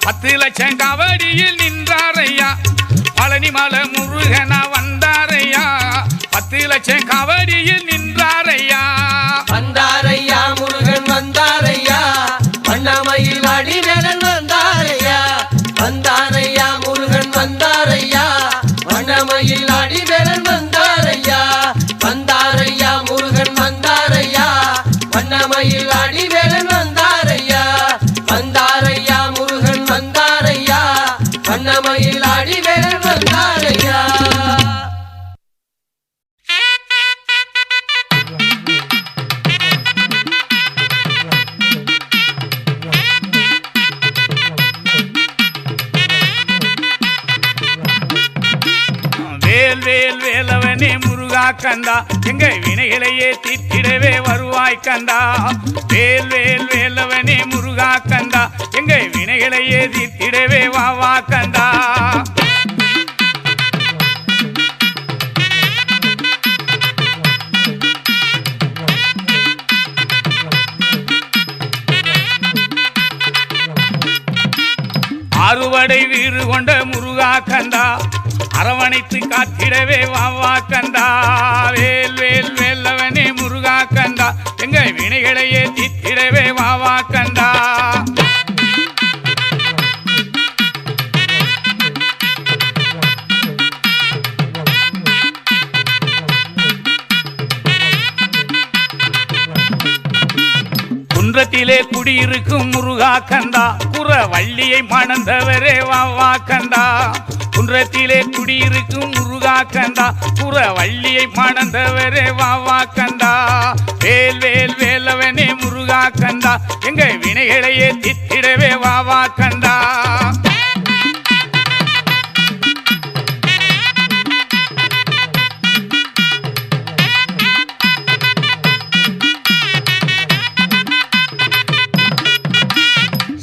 10 லட்சம் கவடியில் நின்றாரையா பழனிமலை முருகனா வந்தாரையா 10 லட்சம் கவடியில் நின்றாரையா வந்தாரையா முருகன் வந்தாரையா வண்ணமயில் வடிவேலன் வந்தாரையா வந்தாரையா முருகன் வந்தாரையா வண்ணமயில் வடிவேலன் வந்தாரையா வந்தாரையா முருகன் வந்தாரையா வண்ணமயில் வடிவேலன் வந்தாரையா வந்தாரையா முருகன் வந்தாரையா வண்ணமயில் வடிவேலன் வந்தாரையா வேல் வேல் வேலவனே முருகா கந்தா எங்க வினைகளையே தீர்த்திடவே வருவாய் கந்தா வேல் வேல் வேலவனே முருகா கந்தா எங்க வினைகளையே தீர்த்திடவே வா கந்தா அறுவடை வீறு கொண்ட முருகா கந்தா அரவணைத்து காத்திடவே வா கந்தா வேல் வேல் வேலவனே முருகா கந்தா எங்க வினைகளையே தீர்த்திடவே வா கந்தா குன்றத்திலே குடியிருக்கும் முருகா கந்தா குற வள்ளியை மணந்தவரே வா கந்தா குன்றத்திலே குடியிருக்கும் முருகா கந்தா புறவள்ளியை மணந்தவரே வாவா கந்தா வேல் வேல் வேலவனே முருகா கந்தா எங்க வினைகளையே தித்திடவே வாவா கந்தா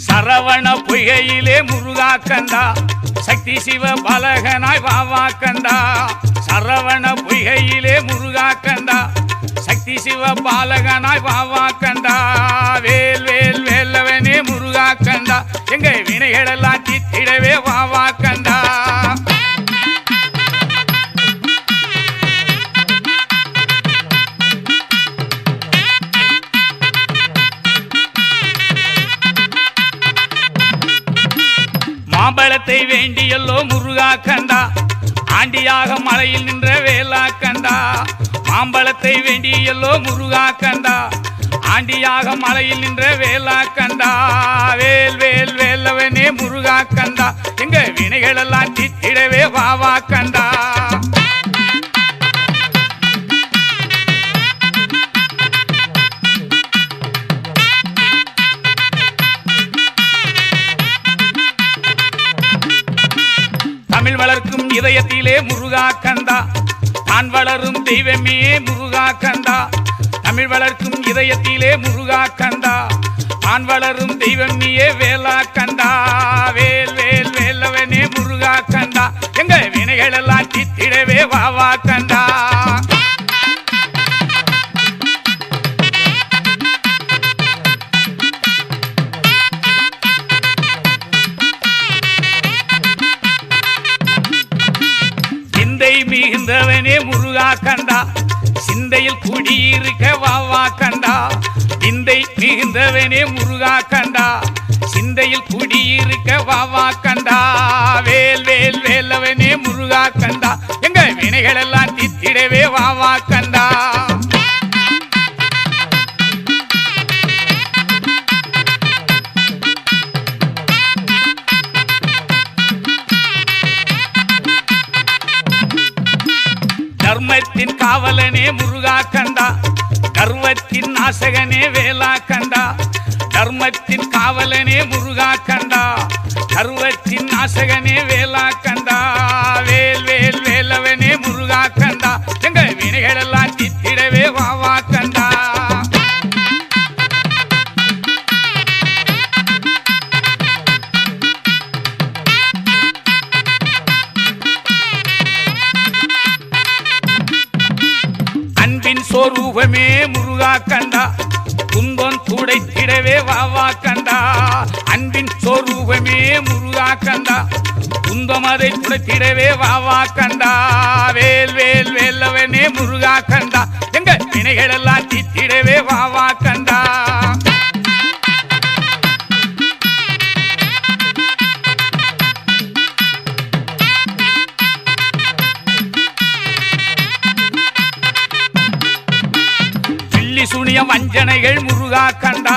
சரவண பொய்கையிலே முருகா கந்தா சக்தி சிவ பலகனாய் வாவா கந்தா சரவண பொய்கையிலே முருகா கந்தா சக்தி சிவ பாலகனாய் வாவா கந்தா வேல் வேல் வேலவனே முருகா கந்தா எங்க வினைகளெல்லாம் தித்திடவே வாவா கந்தா மாம்பழத்தை வேண்டியல்லோ முருகா கந்தா ஆண்டியாக மலையில் நின்ற வேலா கந்தா மாம்பழத்தை வேண்டியல்லோ முருகா கந்தா ஆண்டியாக மலையில் நின்ற வேலா கந்தா வேல் வேல் வேலவனே முருகா கந்தா எங்க வினைகளெல்லாம் தித்திடவே வாவா கந்தா தமிழ் வளர்க்கும் இதயத்திலே முருகா கந்தா தான் வளரும் தெய்வமே முருகா கந்தா தமிழ் வளர்க்கும் இதயத்திலே முருகா கந்தா தான் வளரும் தெய்வம் நீயே வேலா கந்தா வேல் வேல் வேலவனே முருகா கந்தா எங்க வினைகளெல்லாம் தித்திடவே வாவா கந்தா மிகுந்தவனே முருகா கந்தா சிந்தையில் குடியிருக்க வாவா கந்தா சிந்தை மிகுந்தவனே முருகா கந்தா சிந்தையில் குடியிருக்க வாவா கந்தா வேல் வேல் வேலவனே முருகா கந்தா எங்க வினைகளெல்லாம் தித்திடவே வாவா கந்தா தர்மத்தின் காவலனே முருகா கந்தா கர்வத்தின் நாசகனே வேலா கந்தா தர்மத்தின் காவலனே முருகா கந்தா கர்வத்தின் நாசகனே வேலா கந்தா வேல் வேல் வேலவனே முருகா கந்தா எங்க வினைகளெல்லாம் தித்திடவே வாவா கந்தா சொரூபமே முருகா கந்தா துன்பம் துடைத்திடவே வாவா கந்தா அன்பின் சொரூபமே முருகா கந்தா துன்பம் அதை துடைத்திடவே வாவா கந்தா வேல் வேல் வேலவனே முருகா கந்தா எங்க வினைகளெல்லாம் தித்திடவே வாவா கந்தா சுனிய வஞ்சனைகள் முருகா கந்தா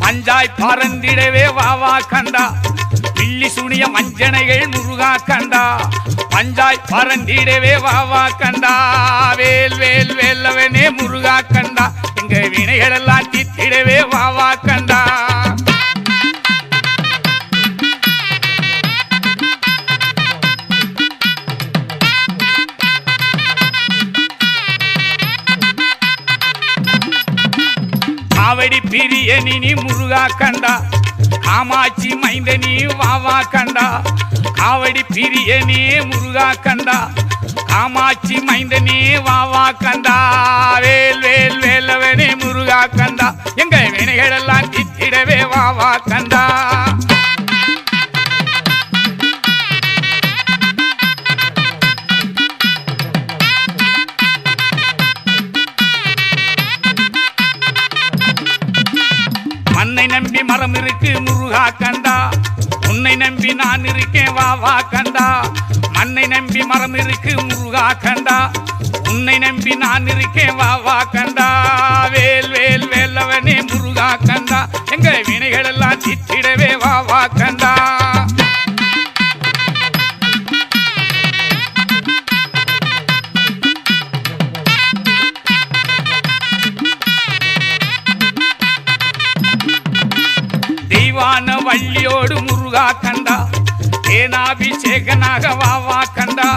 பஞ்சாய் பறந்திடவே வாவா கந்தா பில்லி சுனிய வஞ்சனைகள் முருகா கந்தா பஞ்சாய் பறந்திடவே வாவா கந்தா வேல் வேல் வேலவனே முருகா கந்தா எங்க வினைகளெல்லாம் தித்திடவே வாவா கந்தா காவடி பிரியனி முருகா கந்தா காமாட்சி மைந்தனி வாவா கந்தா காவடி பிரியனி முருகா கந்தா காமாட்சி மைந்தனி வாவா கந்தா வேல் வேல் வேலவனே முருகா கந்தா எங்க வினைகளெல்லாம் தித்திடவே வாவா கந்தா மண்ணை நம்பி மரம் இருக்கு முருகா கந்தா உன்னை நம்பி நான் இருக்கேன் வாவா கந்தா மண்ணை நம்பி மரம் இருக்கு முருகா கந்தா உன்னை நம்பி நான் இருக்கேன் வாவா கந்தா வேல் வேல் வேலவனே முருகா கந்தா எங்க வினைகளெல்லாம் தித்திடவே வாவா கந்தா தேனாபிஷேகனாக வாவா கந்தா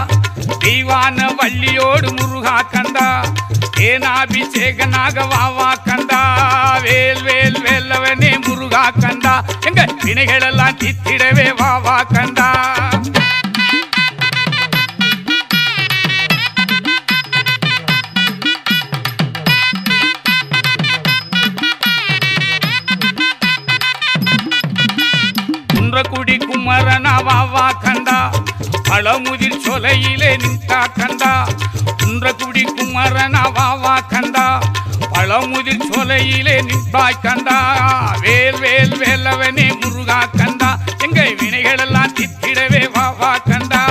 தெய்வான வள்ளியோடு முருகா கந்தா தேனாபிஷேகனாக வாவா கந்தா வேல் வேல் வேலவனே முருகா கந்தா எங்க வினைகளெல்லாம் தீர்த்திடவே வாவா கந்தா குன்றக்குடி குமரனா வாவா கந்தா பழமுதிர் சொலையிலே நின்றா கந்தா குன்றக்குடி குமரனா வாவா கந்தா பழமுதிர் சொலையிலே நின்றாய் கந்தா வேல் வேல் வேலவனே முருகா கந்தா எங்க வினைகளெல்லாம் தீர்த்திடவே வாவா கந்தா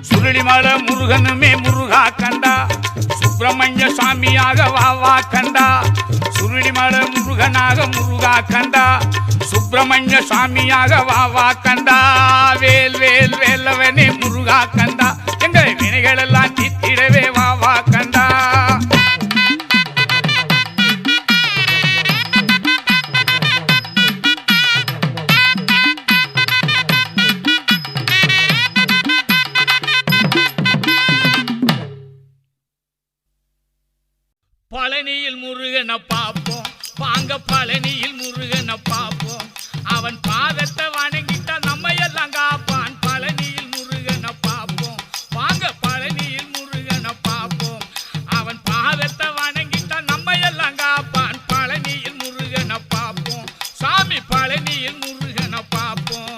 சுருளிமலை முருகனுமே முருகா கந்தா சுப்பிரமணிய சாமியாக வாவா கந்தா சுருளிமலை முருகனாக முருகா கந்தா சுப்பிரமணிய சாமியாக வாவா கந்தா வேல் வேல் வேலவனே முருகா கந்தா எங்க வினைகளெல்லாம் தீர்த்திடவே வாவா கந்தா பழனியில் முருகனை பார்ப்போம் வாங்க பழனியில் முருகனை பார்ப்போம் அவன் பாதத்தை வணங்கிட்டா நம்ம எல்லாம் காப்பான் பழனியில் முருகனை பார்ப்போம் வாங்க பழனியில் முருகனை பார்ப்போம் அவன் பாதத்தை வணங்கிட்டா நம்ம எல்லாம் காப்பான் பழனியில் முருகனை பார்ப்போம் சாமி பழனியில் முருகனை பார்ப்போம்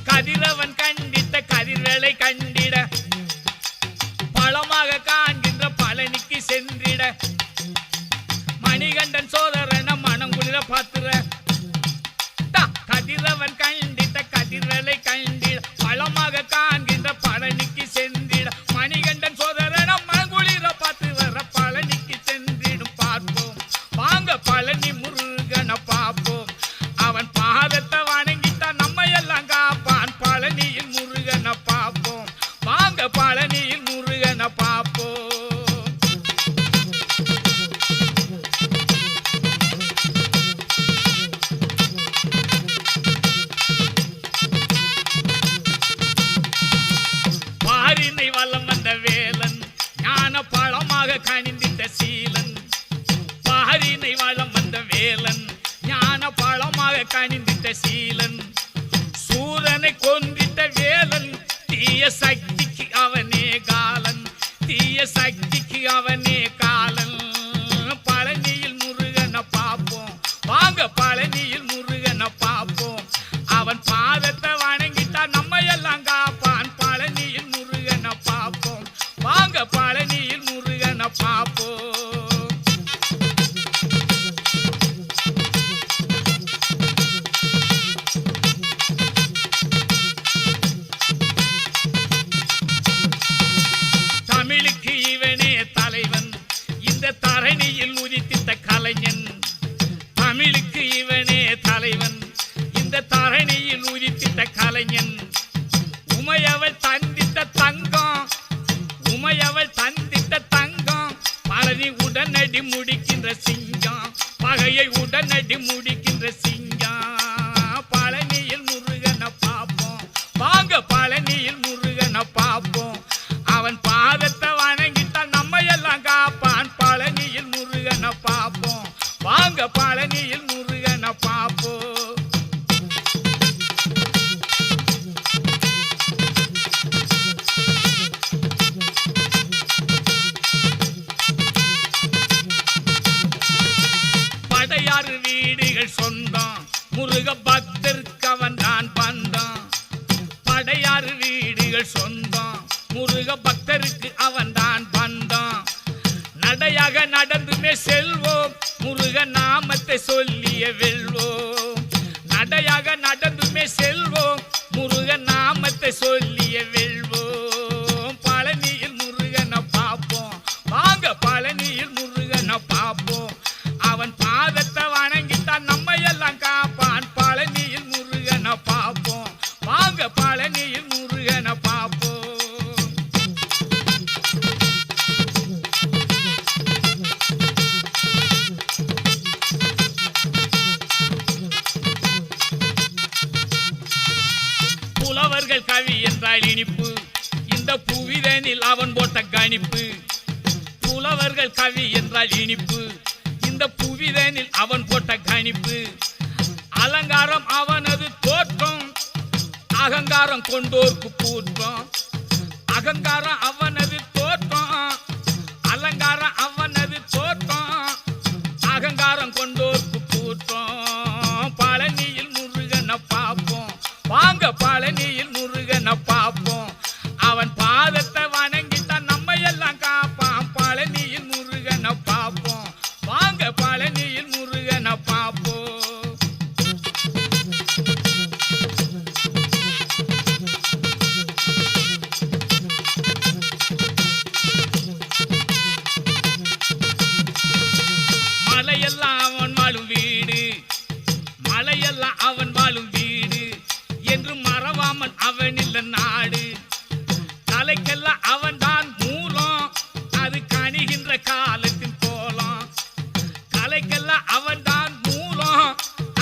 கதிரவன் கண்டித்த கதிர்வேளை கண்டிட பழமாக காண்கின்ற பழனிக்கு சென்றிட மணிகண்டன் சோதரன மனங்குளிர பாத்துற கதிரவன் கண்டித்த கதிர்வேளை கண்டிட பழமாக காண்கின்ற பழனிக்கு சென்றிட மணிகண்டன் சோதரன மனங்குளிர பார்த்து வர பழனிக்கு சென்றிடும் பார்ப்போம் வாங்க பழனி முருகனை பார்ப்போம் அவன் பாதத்தை வணங்கிட்டா நம்ம எல்லாம் காப்பான் பழனியில் முருகனை பார்ப்போம் வாங்க பழனியில் முருகனை பார்ப்போம் பாரினை வலம் வந்த வேலன் ஞான பழமாக கனிந்திட்ட சீலன் பாரினை வலம் வந்த வேலன் ஞான பழமாக கனிந்திட்ட சீலன் சூரனை கொன்றிட்ட வேலன் தீய சக்திக்கு அவனே காலன் தீய சக்திக்கு அவனே காலன் பழனியில் முருகனை பார்ப்போம் வாங்க பழனியில் முருகனை பார்ப்போம் அவன் பாதத்தை வணங்கிட்டா நம்ம எல்லாம் காப்பான் பழனியில் முருகனை பார்ப்போம் வாங்க பழனியில் முருகனை பார்ப்போம் தமிழுக்கு இவனே தலைவன் இந்த தரணியில் உதித்திட்ட கலைஞன் தமிழுக்கு இவனே தலைவன் இந்த தரணியில் உதித்திட்ட கலைஞன் உமையவள் தந்திட்ட தங்கம் உமையவள் தந்திட்ட தங்கம் பழனி உடனடி முடிக்கின்ற சிங்கம் பகையை உடனடி முடிக்கின்ற சிங்கம் பழனியில் முருகனை பார்ப்போம் வாங்க பழனியில் முருகனை பார்ப்போம் அவன் பாதத்தை வணங்கிட்டா நம்ம எல்லாம் காப்பான் பழனியில் முருகனை பார்ப்போம் வாங்க பழனியில் முருகனை பார்ப்போம் படையாறு வீடுகள் சொந்தம் முருக பக்தருக்கு அவன் தான் பந்தம் படையாறு வீடுகள் சொந்தம் முருக பக்தருக்கு அவன் தான் பந்தம் நடையாக நடந்துமே செல்வோம் முருக நாமத்தை சொல்லிய வெல்வோம் நடையாக நடந்துமே செல்வோம் முருக நாமத்தை சொல்லிய வெல்வோம் பழனியில் முருகனை பார்ப்போம் வாங்க பழனியில் முருகன் புலவர்கள் கவி என்றால் இனிப்பு இந்த புவிதனில் அவன் போட்ட கணிப்பு புலவர்கள் கவி என்றால் இனிப்பு இந்த புவிதனில் அவன் போட்ட கணிப்பு அலங்காரம் அவனது தோற்றம் அகங்காரம் கொண்டோர்க்கு கூற்றம் அகங்காரம் அவனது தோற்றம் அலங்காரம் அவனது தோற்றம் அகங்காரம் கொண்டோர்க்கு கூற்றம் பழனியில் முருகனை பார்ப்போம் வாங்க பழனியில் முருகனை பார்ப்போம் அவன் பாதத்தை வணங்கித்தான் நம்ம எல்லாம் காப்பான் பழனியில் முருகனை பார்ப்போம் வாங்க பழனியில் முருகனை பார்ப்போம் மலையெல்லாம் அவன் வாழும் வீடு மலையெல்லாம் அவன் வாழும் வீடு என்று மறவாமல் அவன் இல்ல நாடு தலைக்கெல்லாம் அவன் தான் மூலம் அது கணிகின்ற காலத்தின் கோலம் கலைக்கெல்லாம் அவன் தான் மூலம்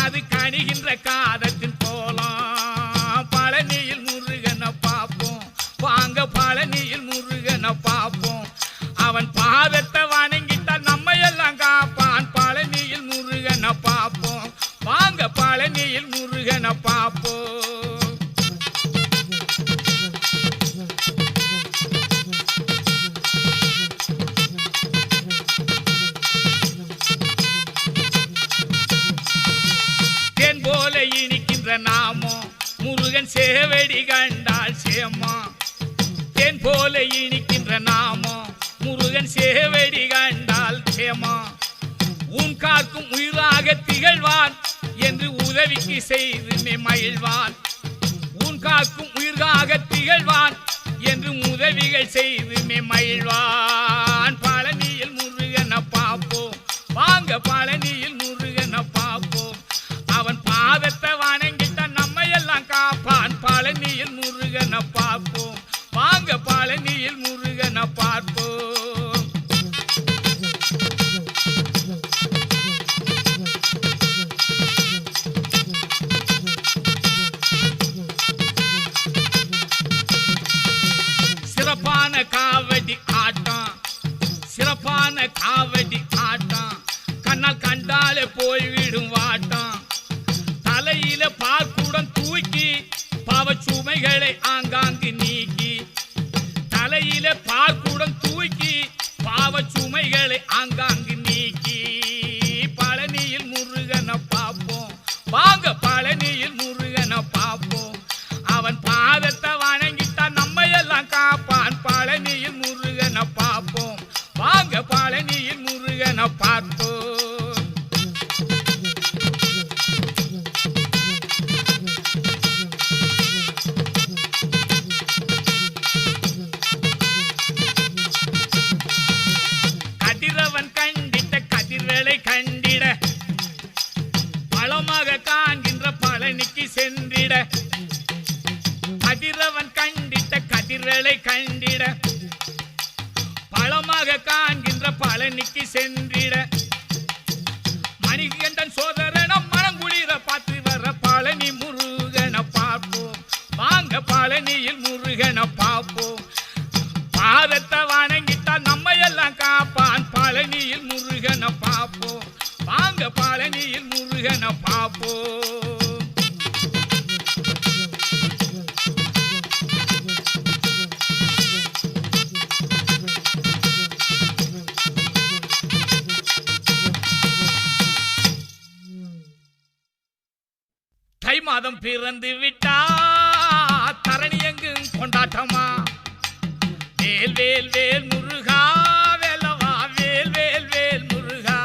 அது கணிகின்ற காலத்தின் கோலம் பழனியில் முருகனை பார்ப்போம் வாங்க பழனியில் முருகனை பார்ப்போம் அவன் பாதத்தை வணங்கிட்டால் நம்ம எல்லாம் காப்பான் பழனியில் முருகனை பார்ப்போம் வாங்க பழனியில் முருகனை பார்ப்போம் தேன் போல இனிக்கின்ற நாமம் முருகன் சேவடி கண்டால் சேமா தேன் போல இனிக்கின்ற நாமம் முருகன் சேவடி கண்டால் சேமா உன் காக்கும் உயிராக திகழ்வான் என்று உதவிக்கு செய்து மகிழ்வான் உன் காக்கும் உயிராக திகழ்வான் என்று உதவிகள் செய்து மகிழ்வான் பழனியில் முருகனை பார்ப்போம் வாங்க பழனியில் முருகனை பார்ப்போம் அவன் பாதத்தை வணங்கித்தான் நம்ம எல்லாம் காப்பான் பழனியில் முருகனை பார்ப்போம் வாங்க பழனியில் முருகனை பார்ப்போம் சிறப்பான காவடி ஆட்டம் சிறப்பான காவடி ஆட்டம் கண்ணால் கண்டாலே போய்விடும் வாட்டம் தலையில பார்க்குடன் தூக்கி பாவ சுமைகளை ஆங்காங்கு நீக்கி தலையில பார்க்குடன் தூக்கி பாவ சுமைகளை ஆங்காங்கு நீக்கி பழனியில் முருகனை பார்ப்போம் வாங்க பழனியில் முருகனை பார்ப்போம் அவன் பாதத்தை வணங்கித்தான் நம்ம எல்லாம் காப்பான் பழனியில் முருகனை பார்ப்போம் வாங்க பழனியில் முருகனை பார்ப்போம் கதிரவன் கண்டிட்ட கதிர்வேளை கண்டிட பழமாக காண்கின்ற பழனிக்கு சென்றிட கதிரவன் கண்டிட்ட கதிர்வேளை கண்டிட பழமாக காண்கின்ற பழனிக்கு சென்றிட மணிகண்டன் சோதரனம் மனங்குளிர பார்த்து வர பழனி முருகனை பார்ப்போம் வாங்க பழனியில் முருகனை பார்ப்போம் பாதத்தை வணங்கிட்டால் நம்ம எல்லாம் காப்பான் பழனியில் முருகனை பார்ப்போம் வாங்க பழனியில் முருகனை பார்ப்போம் தை மாதம் பிறந்து விட்டா தரணி எங்கும் கொண்டாட்டமா வேல் வேல் வேல் முருகா வேலவா வேல் வேல் வேல் முருகா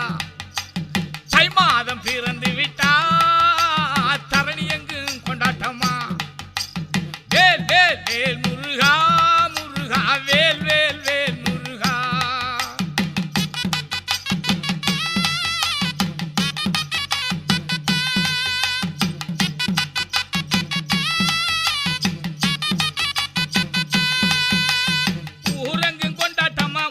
தை மாதம் பிறந்து விட்டா தரணி எங்கும் கொண்டாட்டமா வேல் வேல் வேல் முருகா முருகா வேல் வேல் வேல் முருகா ஊரங்கும் கொண்டாட்டமா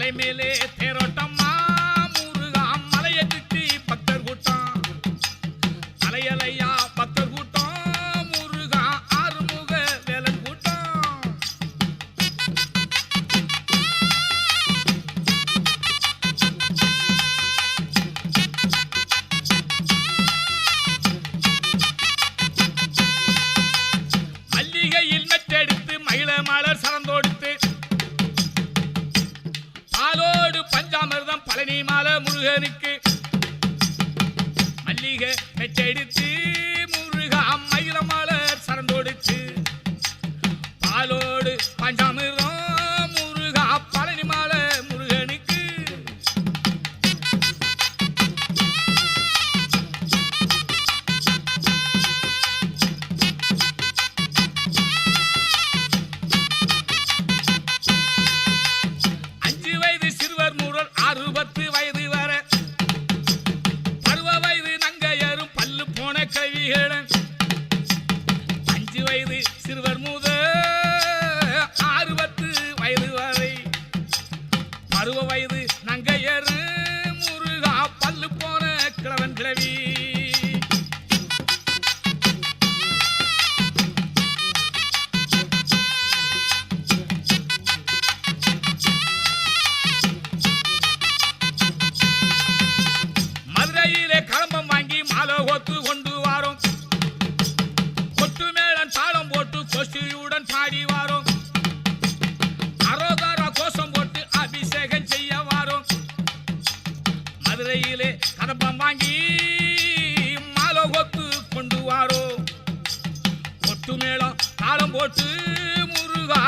மலை மேலே தேரோட்டம்மா முருகா மலையை சுற்றி பக்தர் கூட்டம் அலையலையா பக்தர் கூட்டம் முருகா ஆறுமுக வேலன் கூட்டம் மல்லிகையில் மெட்டெடுத்து மயில மலர் சரந்தோடுத்து பாலோடு பஞ்சாமிர்தம் பழனி மாலை முருகனுக்கு மல்லிகை மெட்டெடுத்து முருகா மயில மலர் சரந்தோடுத்து பாலோடு பஞ்சாமிர்தம் முருகா பழனி மாலை முருகனுக்கு வயது வர பருவ வயது நங்கையரும் பல்லு போன கவிகளும் 5 வயது சிறுவர் முதல் 60 வயது வரை பருவ வயது நங்கையரு முருகா பல்லு போன கிழவன் கிழவி களம்பம் வாங்கி மாலை கோத்து கொண்டு வாரோம் கொட்டு மேளம் தாளம் போட்டு கோஷ்டியுடன் பாடி வாரோம் அரோகர கோஷம் போட்டு அபிஷேகம் செய்ய வாரோம் மதுரையிலே களம்பம் வாங்கி மாலை கோத்து கொண்டு வாரோம் கொட்டு மேளம் தாளம் போட்டு முருகா